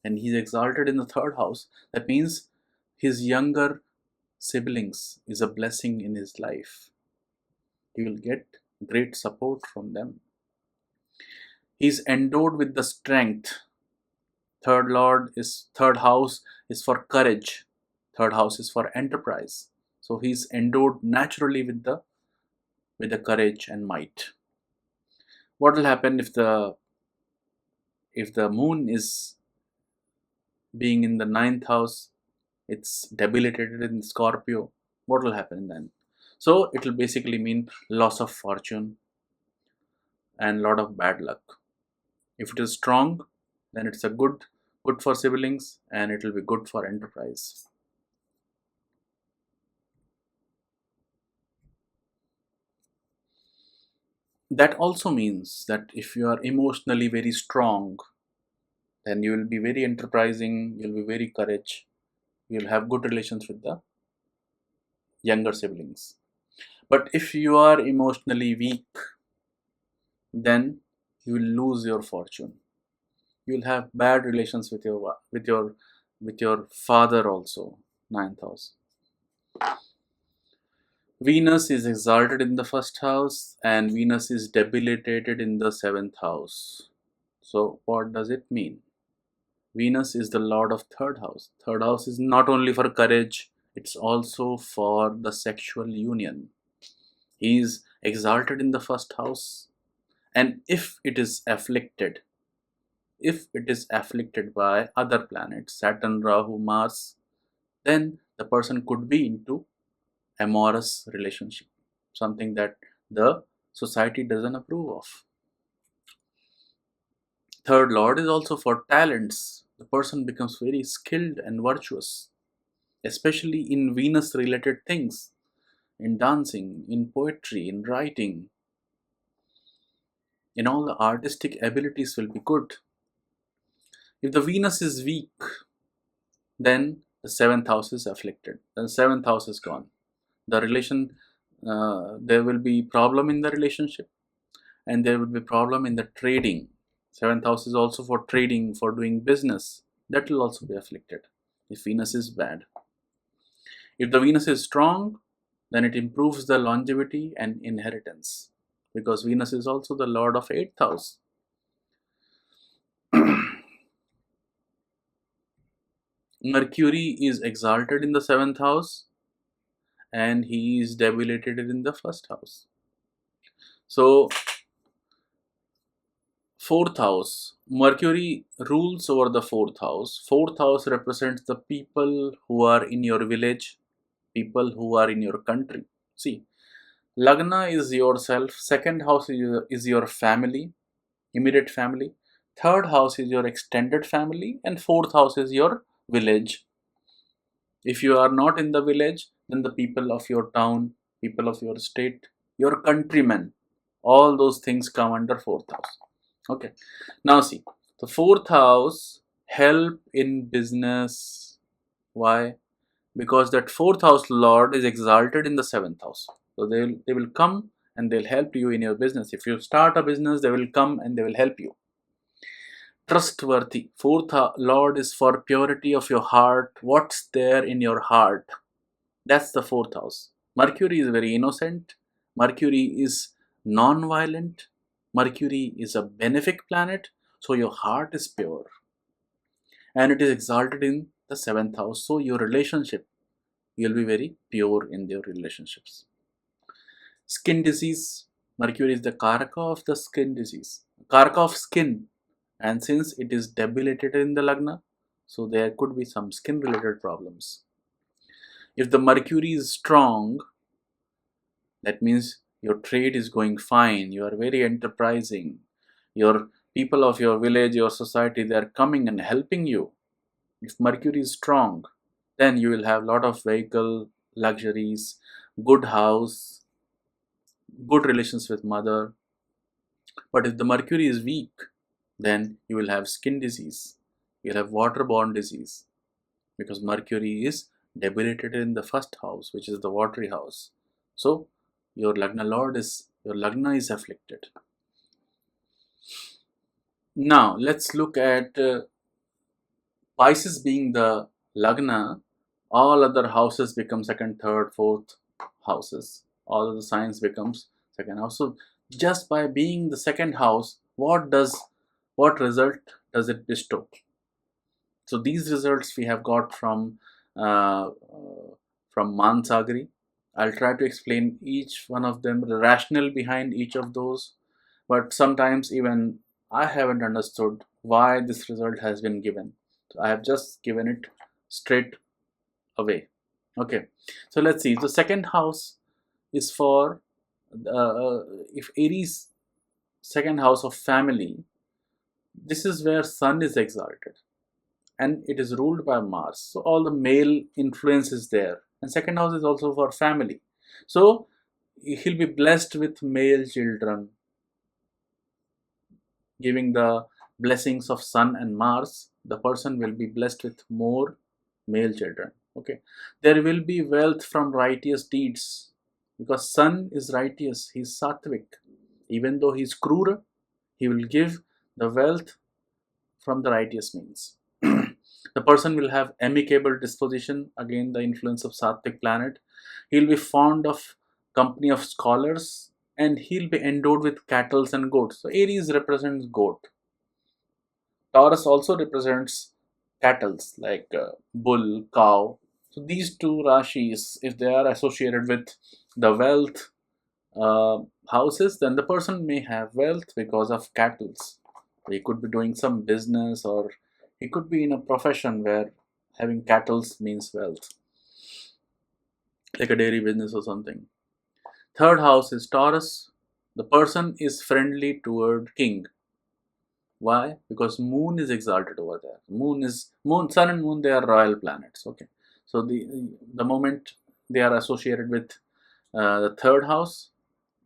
And he's exalted in the 3rd house. That means his younger siblings is a blessing in his life. He will get great support from them. He's endowed with the strength Third house is for courage. Third house is for enterprise. So he's endowed naturally with the courage and might. What will happen if the moon is being in the ninth house? It's debilitated in Scorpio. What will happen then? So it will basically mean loss of fortune and lot of bad luck. If it is strong, then it's a good for siblings, and it will be good for enterprise. That also means that if you are emotionally very strong, then you will be very enterprising, you'll be very courage, you'll have good relations with the younger siblings. But if you are emotionally weak, then you will lose your fortune. You'll have bad relations with your father also. Ninth house. Venus is exalted in the first house, and Venus is debilitated in the seventh house. So what does it mean? Venus is the lord of third house. Third house is not only for courage, it's also for the sexual union. He is exalted in the first house, and if it is afflicted by other planets, Saturn, Rahu, Mars, then the person could be into amorous relationship, something that the society doesn't approve of. Third lord is also for talents. The person becomes very skilled and virtuous, especially in Venus related things, in dancing, in poetry, in writing. In all the artistic abilities will be good. If the Venus is weak, then the seventh house is afflicted. The seventh house is gone. The relation, there will be problem in the relationship, and there will be problem in the trading. Seventh house is also for trading, for doing business. That will also be afflicted if Venus is bad. If the Venus is strong, then it improves the longevity and inheritance, because Venus is also the lord of eighth house. Mercury is exalted in the seventh house, and he is debilitated in the first house. So fourth house, Mercury rules over the fourth house. Fourth house represents the people who are in your village, people who are in your country. See, Lagna is yourself, second house is your family, immediate family, third house is your extended family, and fourth house is your village. If you are not in the village, then the people of your town, people of your state, your countrymen, all those things come under fourth house. Okay. Now see, the fourth house help in business. Why? Because that fourth house lord is exalted in the seventh house. So they will come and they'll help you in your business. If you start a business, they will come and they will help you. Trustworthy. Fourth lord is for purity of your heart. What's there in your heart? That's the fourth house. Mercury is very innocent. Mercury is non-violent. Mercury is a benefic planet. So your heart is pure. And it is exalted in the seventh house. So your relationship, you'll be very pure in your relationships. Skin disease. Mercury is the karaka of the skin disease. Karaka of skin. And since it is debilitated in the Lagna, so there could be some skin related problems. If the Mercury is strong, that means your trade is going fine, you are very enterprising, your people of your village, your society, they are coming and helping you. If Mercury is strong, then you will have lot of vehicle, luxuries, good house, good relations with mother. But if the Mercury is weak, then you will have skin disease, you will have waterborne disease, because Mercury is debilitated in the first house, which is the watery house. So your Lagna is afflicted. Now let's look at Pisces being the Lagna. All other houses become second, third, fourth houses. All of the signs becomes second house. So just by being the second house, what result does it bestow? So these results we have got uh, from Mansagri. I'll try to explain each one of them, the rationale behind each of those, but sometimes even I haven't understood why this result has been given. So I have just given it straight away. Okay, so let's see. The second house is for if Aries, second house of family, this is where Sun is exalted and it is ruled by Mars. So all the male influence is there. And second house is also for family. So he'll be blessed with male children, giving the blessings of Sun and Mars. The person will be blessed with more male children. Okay, there will be wealth from righteous deeds because Sun is righteous, he's sattvic. Even though he's cruel, he will give the wealth from the righteous means. The person will have amicable disposition, again the influence of sattvic planet. He'll be fond of company of scholars and he'll be endowed with cattle and goats. So Aries represents goat. Taurus also represents cattle like bull, cow. So these two rashis, if they are associated with the wealth uh, houses, then the person may have wealth because of cattle. He could be doing some business, or he could be in a profession where having cattle means wealth, like a dairy business or something. Third house is Taurus. The person is friendly toward king. Why? Because moon is exalted over there. Sun and moon, they are royal planets. Okay, so the moment they are associated with the third house,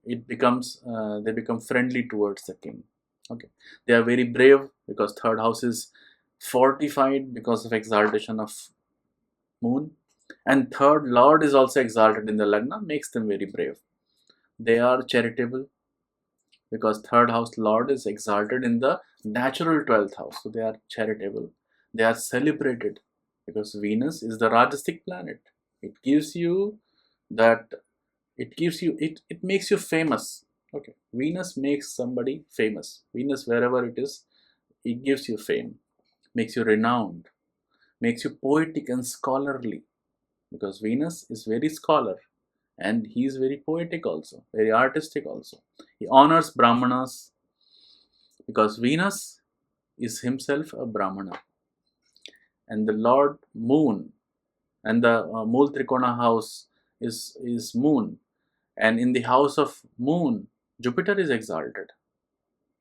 it becomes they become friendly towards the king. Okay, they are very brave because third house is fortified because of exaltation of moon, and third lord is also exalted in the Lagna, makes them very brave. They are charitable because third house lord is exalted in the natural 12th house, so they are charitable. They are celebrated because Venus is the Rajasic planet. It gives you that, it makes you famous. Okay, Venus makes somebody famous. Venus, wherever it is, it gives you fame, makes you renowned, makes you poetic and scholarly, because Venus is very scholar and he is very poetic also, very artistic also. He honors Brahmanas because Venus is himself a Brahmana. And the Lord Moon, and the Mool Trikona house is Moon, and in the house of Moon, Jupiter is exalted.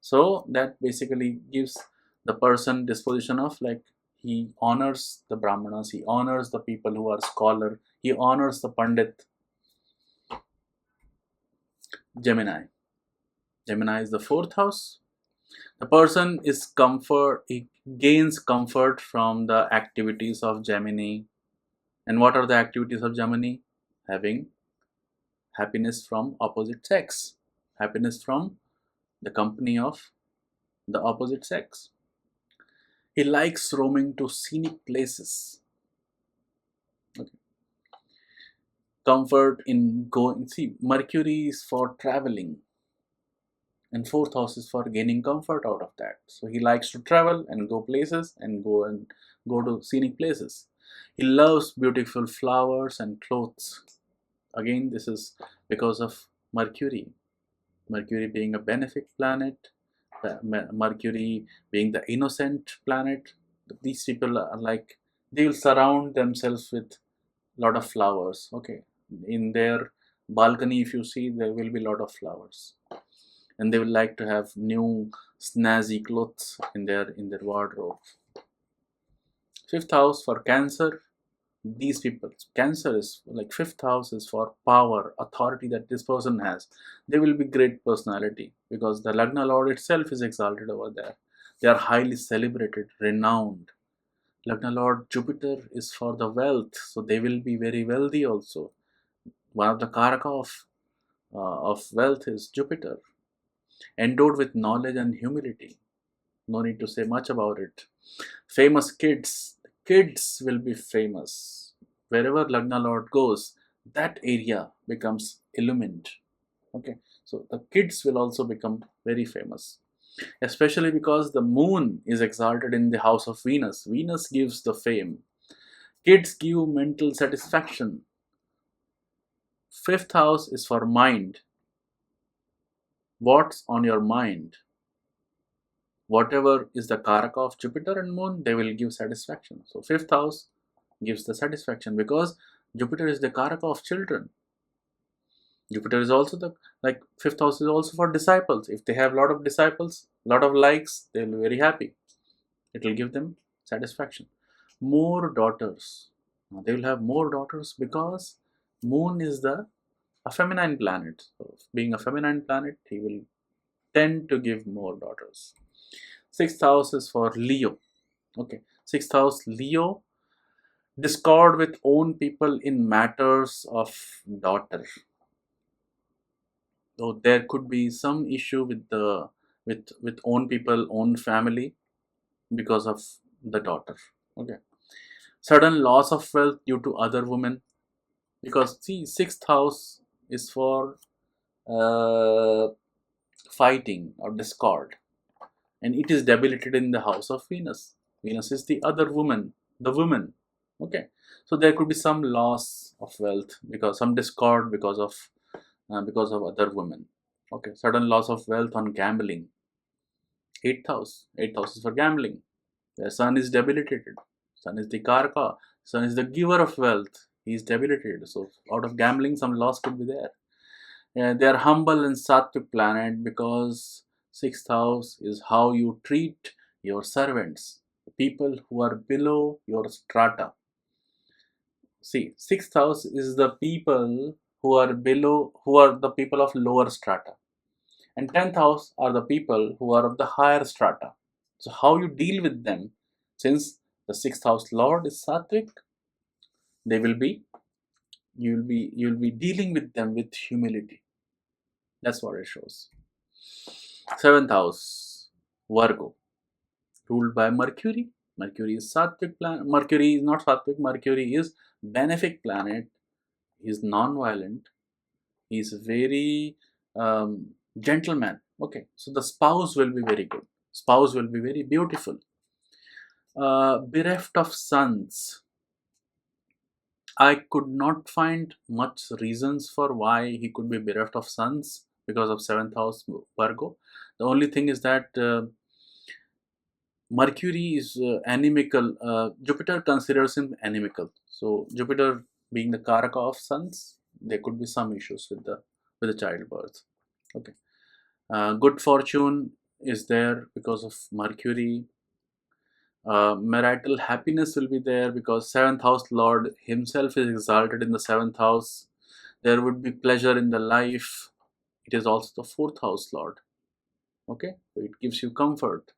So that basically gives the person disposition of, like, he honors the Brahmanas, he honors the people who are scholar, he honors the Pandit. Gemini. Gemini is the fourth house. The person is comfort, he gains comfort from the activities of Gemini. And what are the activities of Gemini? Having happiness from opposite sex, happiness from the company of the opposite sex. He likes roaming to scenic places. Okay. Comfort in going. See, Mercury is for traveling, and fourth house is for gaining comfort out of that. So he likes to travel and go places and go to scenic places. He loves beautiful flowers and clothes. Again, this is because of Mercury. Mercury being a benefic planet, Mercury being the innocent planet. These people are like, they will surround themselves with lot of flowers. Okay, in their balcony, if you see, there will be lot of flowers, and they will like to have new snazzy clothes in their wardrobe. Fifth house for Cancer. These people, Cancer is like fifth house is for power, authority that this person has. They will be great personality because the Lagna Lord itself is exalted over there. They are highly celebrated, renowned. Lagna Lord Jupiter is for the wealth, so they will be very wealthy also. One of the karaka of wealth is Jupiter, endowed with knowledge and humility. No need to say much about it. Famous kids. Kids will be famous. Wherever Lagna Lord goes, that area becomes illumined. Okay, so the kids will also become very famous. especially because the moon is exalted in the house of Venus. Venus gives the fame. Kids give mental satisfaction. Fifth house is for mind. What's on your mind? Whatever is the karaka of Jupiter and moon, they will give satisfaction. So fifth house gives the satisfaction because Jupiter is the karaka of children. Jupiter is also the, like, fifth house is also for disciples. If they have a lot of disciples, lot of likes, they will be very happy. It will give them satisfaction. More daughters. Now, they will have more daughters because moon is a feminine planet. So being a feminine planet, he will tend to give more daughters. Sixth house is for Leo. Okay. Sixth house, Leo, discord with own people in matters of daughter. So there could be some issue with the with own people, own family because of the daughter. Okay. Sudden loss of wealth due to other women, because see, sixth house is for uh, fighting or discord, and it is debilitated in the house of Venus. Venus is the other woman, the woman. Okay, so there could be some loss of wealth because some discord because of other women. Okay, sudden loss of wealth on gambling. Eighth house is for gambling. The sun is debilitated. Sun is the karaka. Sun is the giver of wealth. He is debilitated. So out of gambling, some loss could be there. They are humble and sattvic planet because sixth house is how you treat your servants, people who are below your strata. See, sixth house is the people who are below, who are the people of lower strata, and tenth house are the people who are of the higher strata. So how you deal with them, since the sixth house lord is sattvic, they will be you'll be dealing with them with humility. That's what it shows. Seventh house, Virgo, ruled by Mercury. Mercury is sattvic planet. Mercury is not sattvic. Mercury is benefic planet. He is non-violent. He is very gentleman. Okay, so the spouse will be very good. Spouse will be very beautiful. Bereft of sons. I could not find much reasons for why he could be bereft of sons because of seventh house Virgo. The only thing is that Mercury is animical. Jupiter considers him animical. So Jupiter being the karaka of sons, there could be some issues with the childbirth. Okay. Good fortune is there because of Mercury. Marital happiness will be there because seventh house lord himself is exalted in the seventh house. There would be pleasure in the life. It is also the fourth house lord. Okay, so it gives you comfort.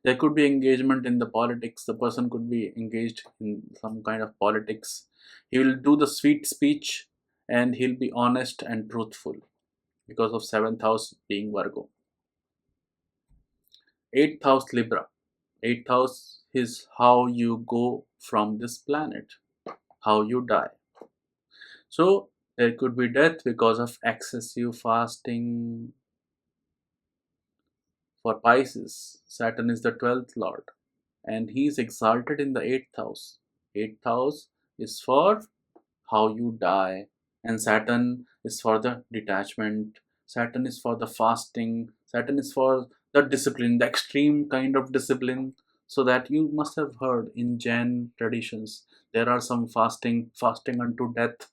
There could be engagement in the politics. The person could be engaged in some kind of politics. He will do the sweet speech and he'll be honest and truthful because of seventh house being Virgo. Eighth house Libra. Eighth house is how you go from this planet, how you die. So there could be death because of excessive fasting. For Pisces, Saturn is the 12th lord and he is exalted in the 8th house. 8th house is for how you die, and Saturn is for the detachment. Saturn is for the fasting. Saturn is for the discipline, the extreme kind of discipline. So that you must have heard in Jain traditions, there are some fasting unto death.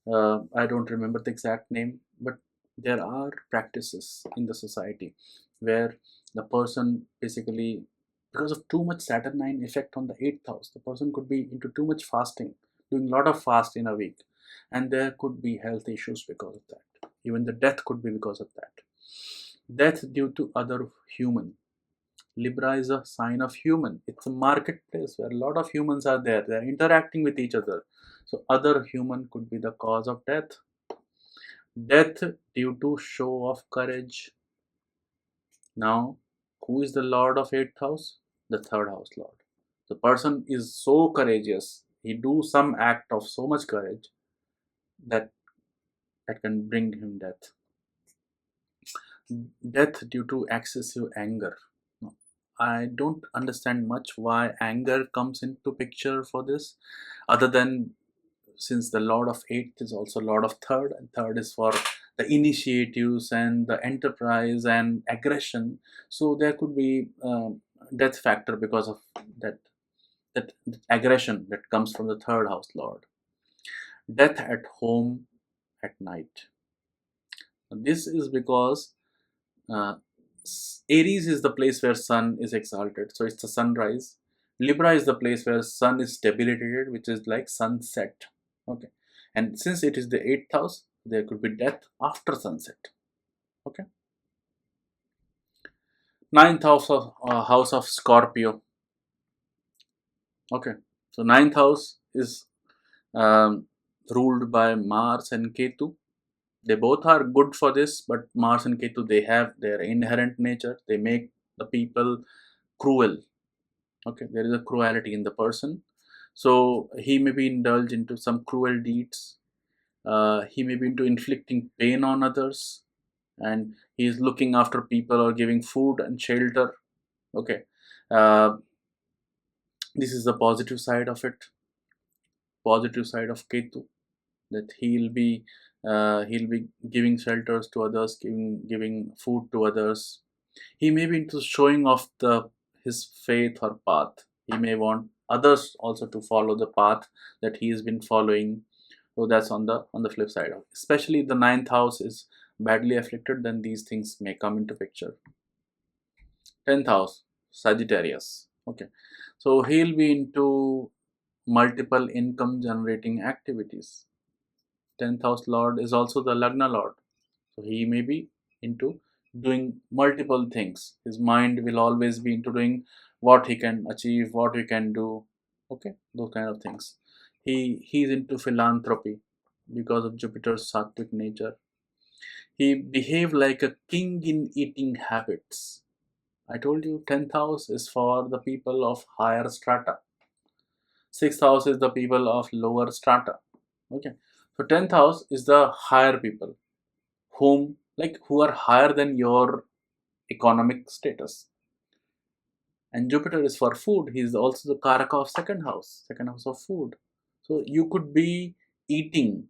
I don't remember the exact name, but there are practices in the society where the person basically, because of too much Saturnine effect on the eighth house, the person could be into too much fasting, doing a lot of fast in a week, and there could be health issues because of that. Even the death could be because of that. Death due to other human. Libra is a sign of human. It's a marketplace where a lot of humans are there. They're interacting with each other. So other human could be the cause of death. Death due to show of courage. Now, who is the Lord of 8th house? The 3rd house Lord. The person is so courageous. He do some act of so much courage that can bring him death. Death due to excessive anger. No, I don't understand much why anger comes into picture for this, other than since the Lord of Eighth is also Lord of Third, and Third is for the initiatives and the enterprise and aggression. So there could be death factor because of that that aggression that comes from the third house Lord. Death at home at night. This is because uh, Aries is the place where Sun is exalted, so it's the sunrise. Libra is the place where Sun is debilitated, which is like sunset. Okay, and since it is the eighth house, there could be death after sunset. Okay, ninth house of Scorpio. Okay, so ninth house is um, ruled by Mars and Ketu. They both are good for this, but Mars and Ketu, they have their inherent nature. They make the people cruel. Okay, there is a cruelty in the person, so he may be indulged into some cruel deeds. He may be into inflicting pain on others, and he is looking after people or giving food and shelter. Okay, uh, this is the positive side of it. Positive side of Ketu, that he'll be giving shelters to others, giving food to others. He may be into showing off his faith or path. He may want others also to follow the path that he has been following. So that's on the flip side. Especially the ninth house is badly afflicted, then these things may come into picture. 10th house, Sagittarius. Okay, so he'll be into multiple income generating activities. 10th house Lord is also the Lagna Lord. So he may be into doing multiple things. His mind will always be into doing what he can achieve, what he can do. Okay, those kind of things. He's into philanthropy because of Jupiter's sattvic nature. He behaved like a king in eating habits. I told you 10th house is for the people of higher strata. 6th house is the people of lower strata. Okay. So 10th house is the higher people who are higher than your economic status. And Jupiter is for food. He is also the karaka of second house of food. So you could be eating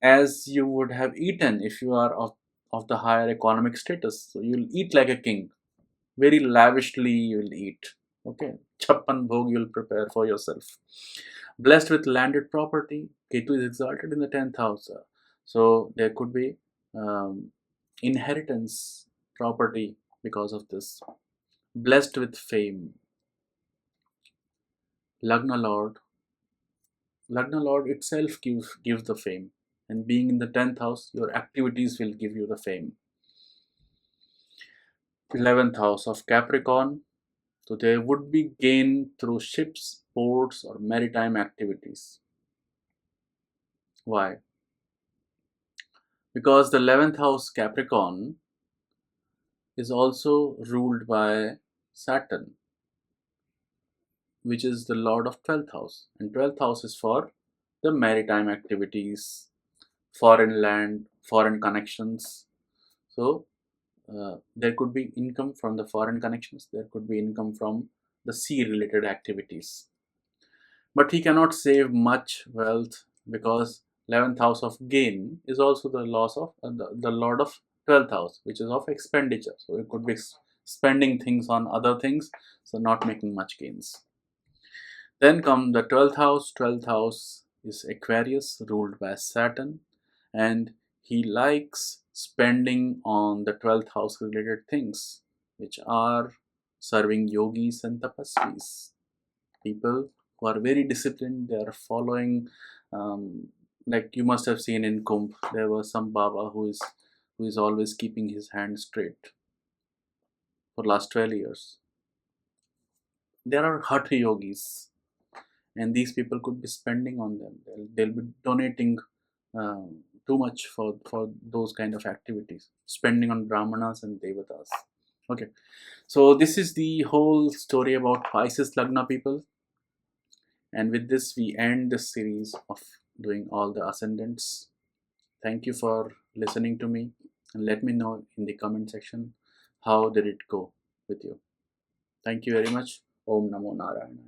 as you would have eaten if you are of the higher economic status. So you'll eat like a king. Very lavishly you'll eat. Okay. Chappan bhog you'll prepare for yourself. Blessed with landed property. Ketu is exalted in the 10th house. So there could be inheritance property because of this. Blessed with fame. Lagna Lord. Lagna Lord itself gives the fame. And being in the 10th house, your activities will give you the fame. 11th house of Capricorn. So there would be gain through ships, ports, or maritime activities. Why? Because the 11th house Capricorn is also ruled by Saturn, which is the lord of 12th house. And 12th house is for the maritime activities, foreign land, foreign connections. So there could be income from the foreign connections, there could be income from the sea related activities. But he cannot save much wealth because 11th house of gain is also the loss of the lord of 12th house, which is of expenditure. So it could be spending things on other things, so not making much gains. Then come the 12th house. 12th house is Aquarius, ruled by Saturn, and he likes spending on the 12th house related things, which are serving yogis and tapasvis, people who are very disciplined. They are following, like you must have seen in Kumbh, there was some Baba who is always keeping his hand straight for last 12 years. There are Hatha yogis, and these people could be spending on them. They'll be donating too much for those kind of activities, spending on brahmanas and devatas. Okay, so this is the whole story about Pisces Lagna people, and with this we end this series of doing all the ascendants. Thank you for listening to me. and let me know in the comment section how did it go with you. Thank you very much. Om Namo Narayana.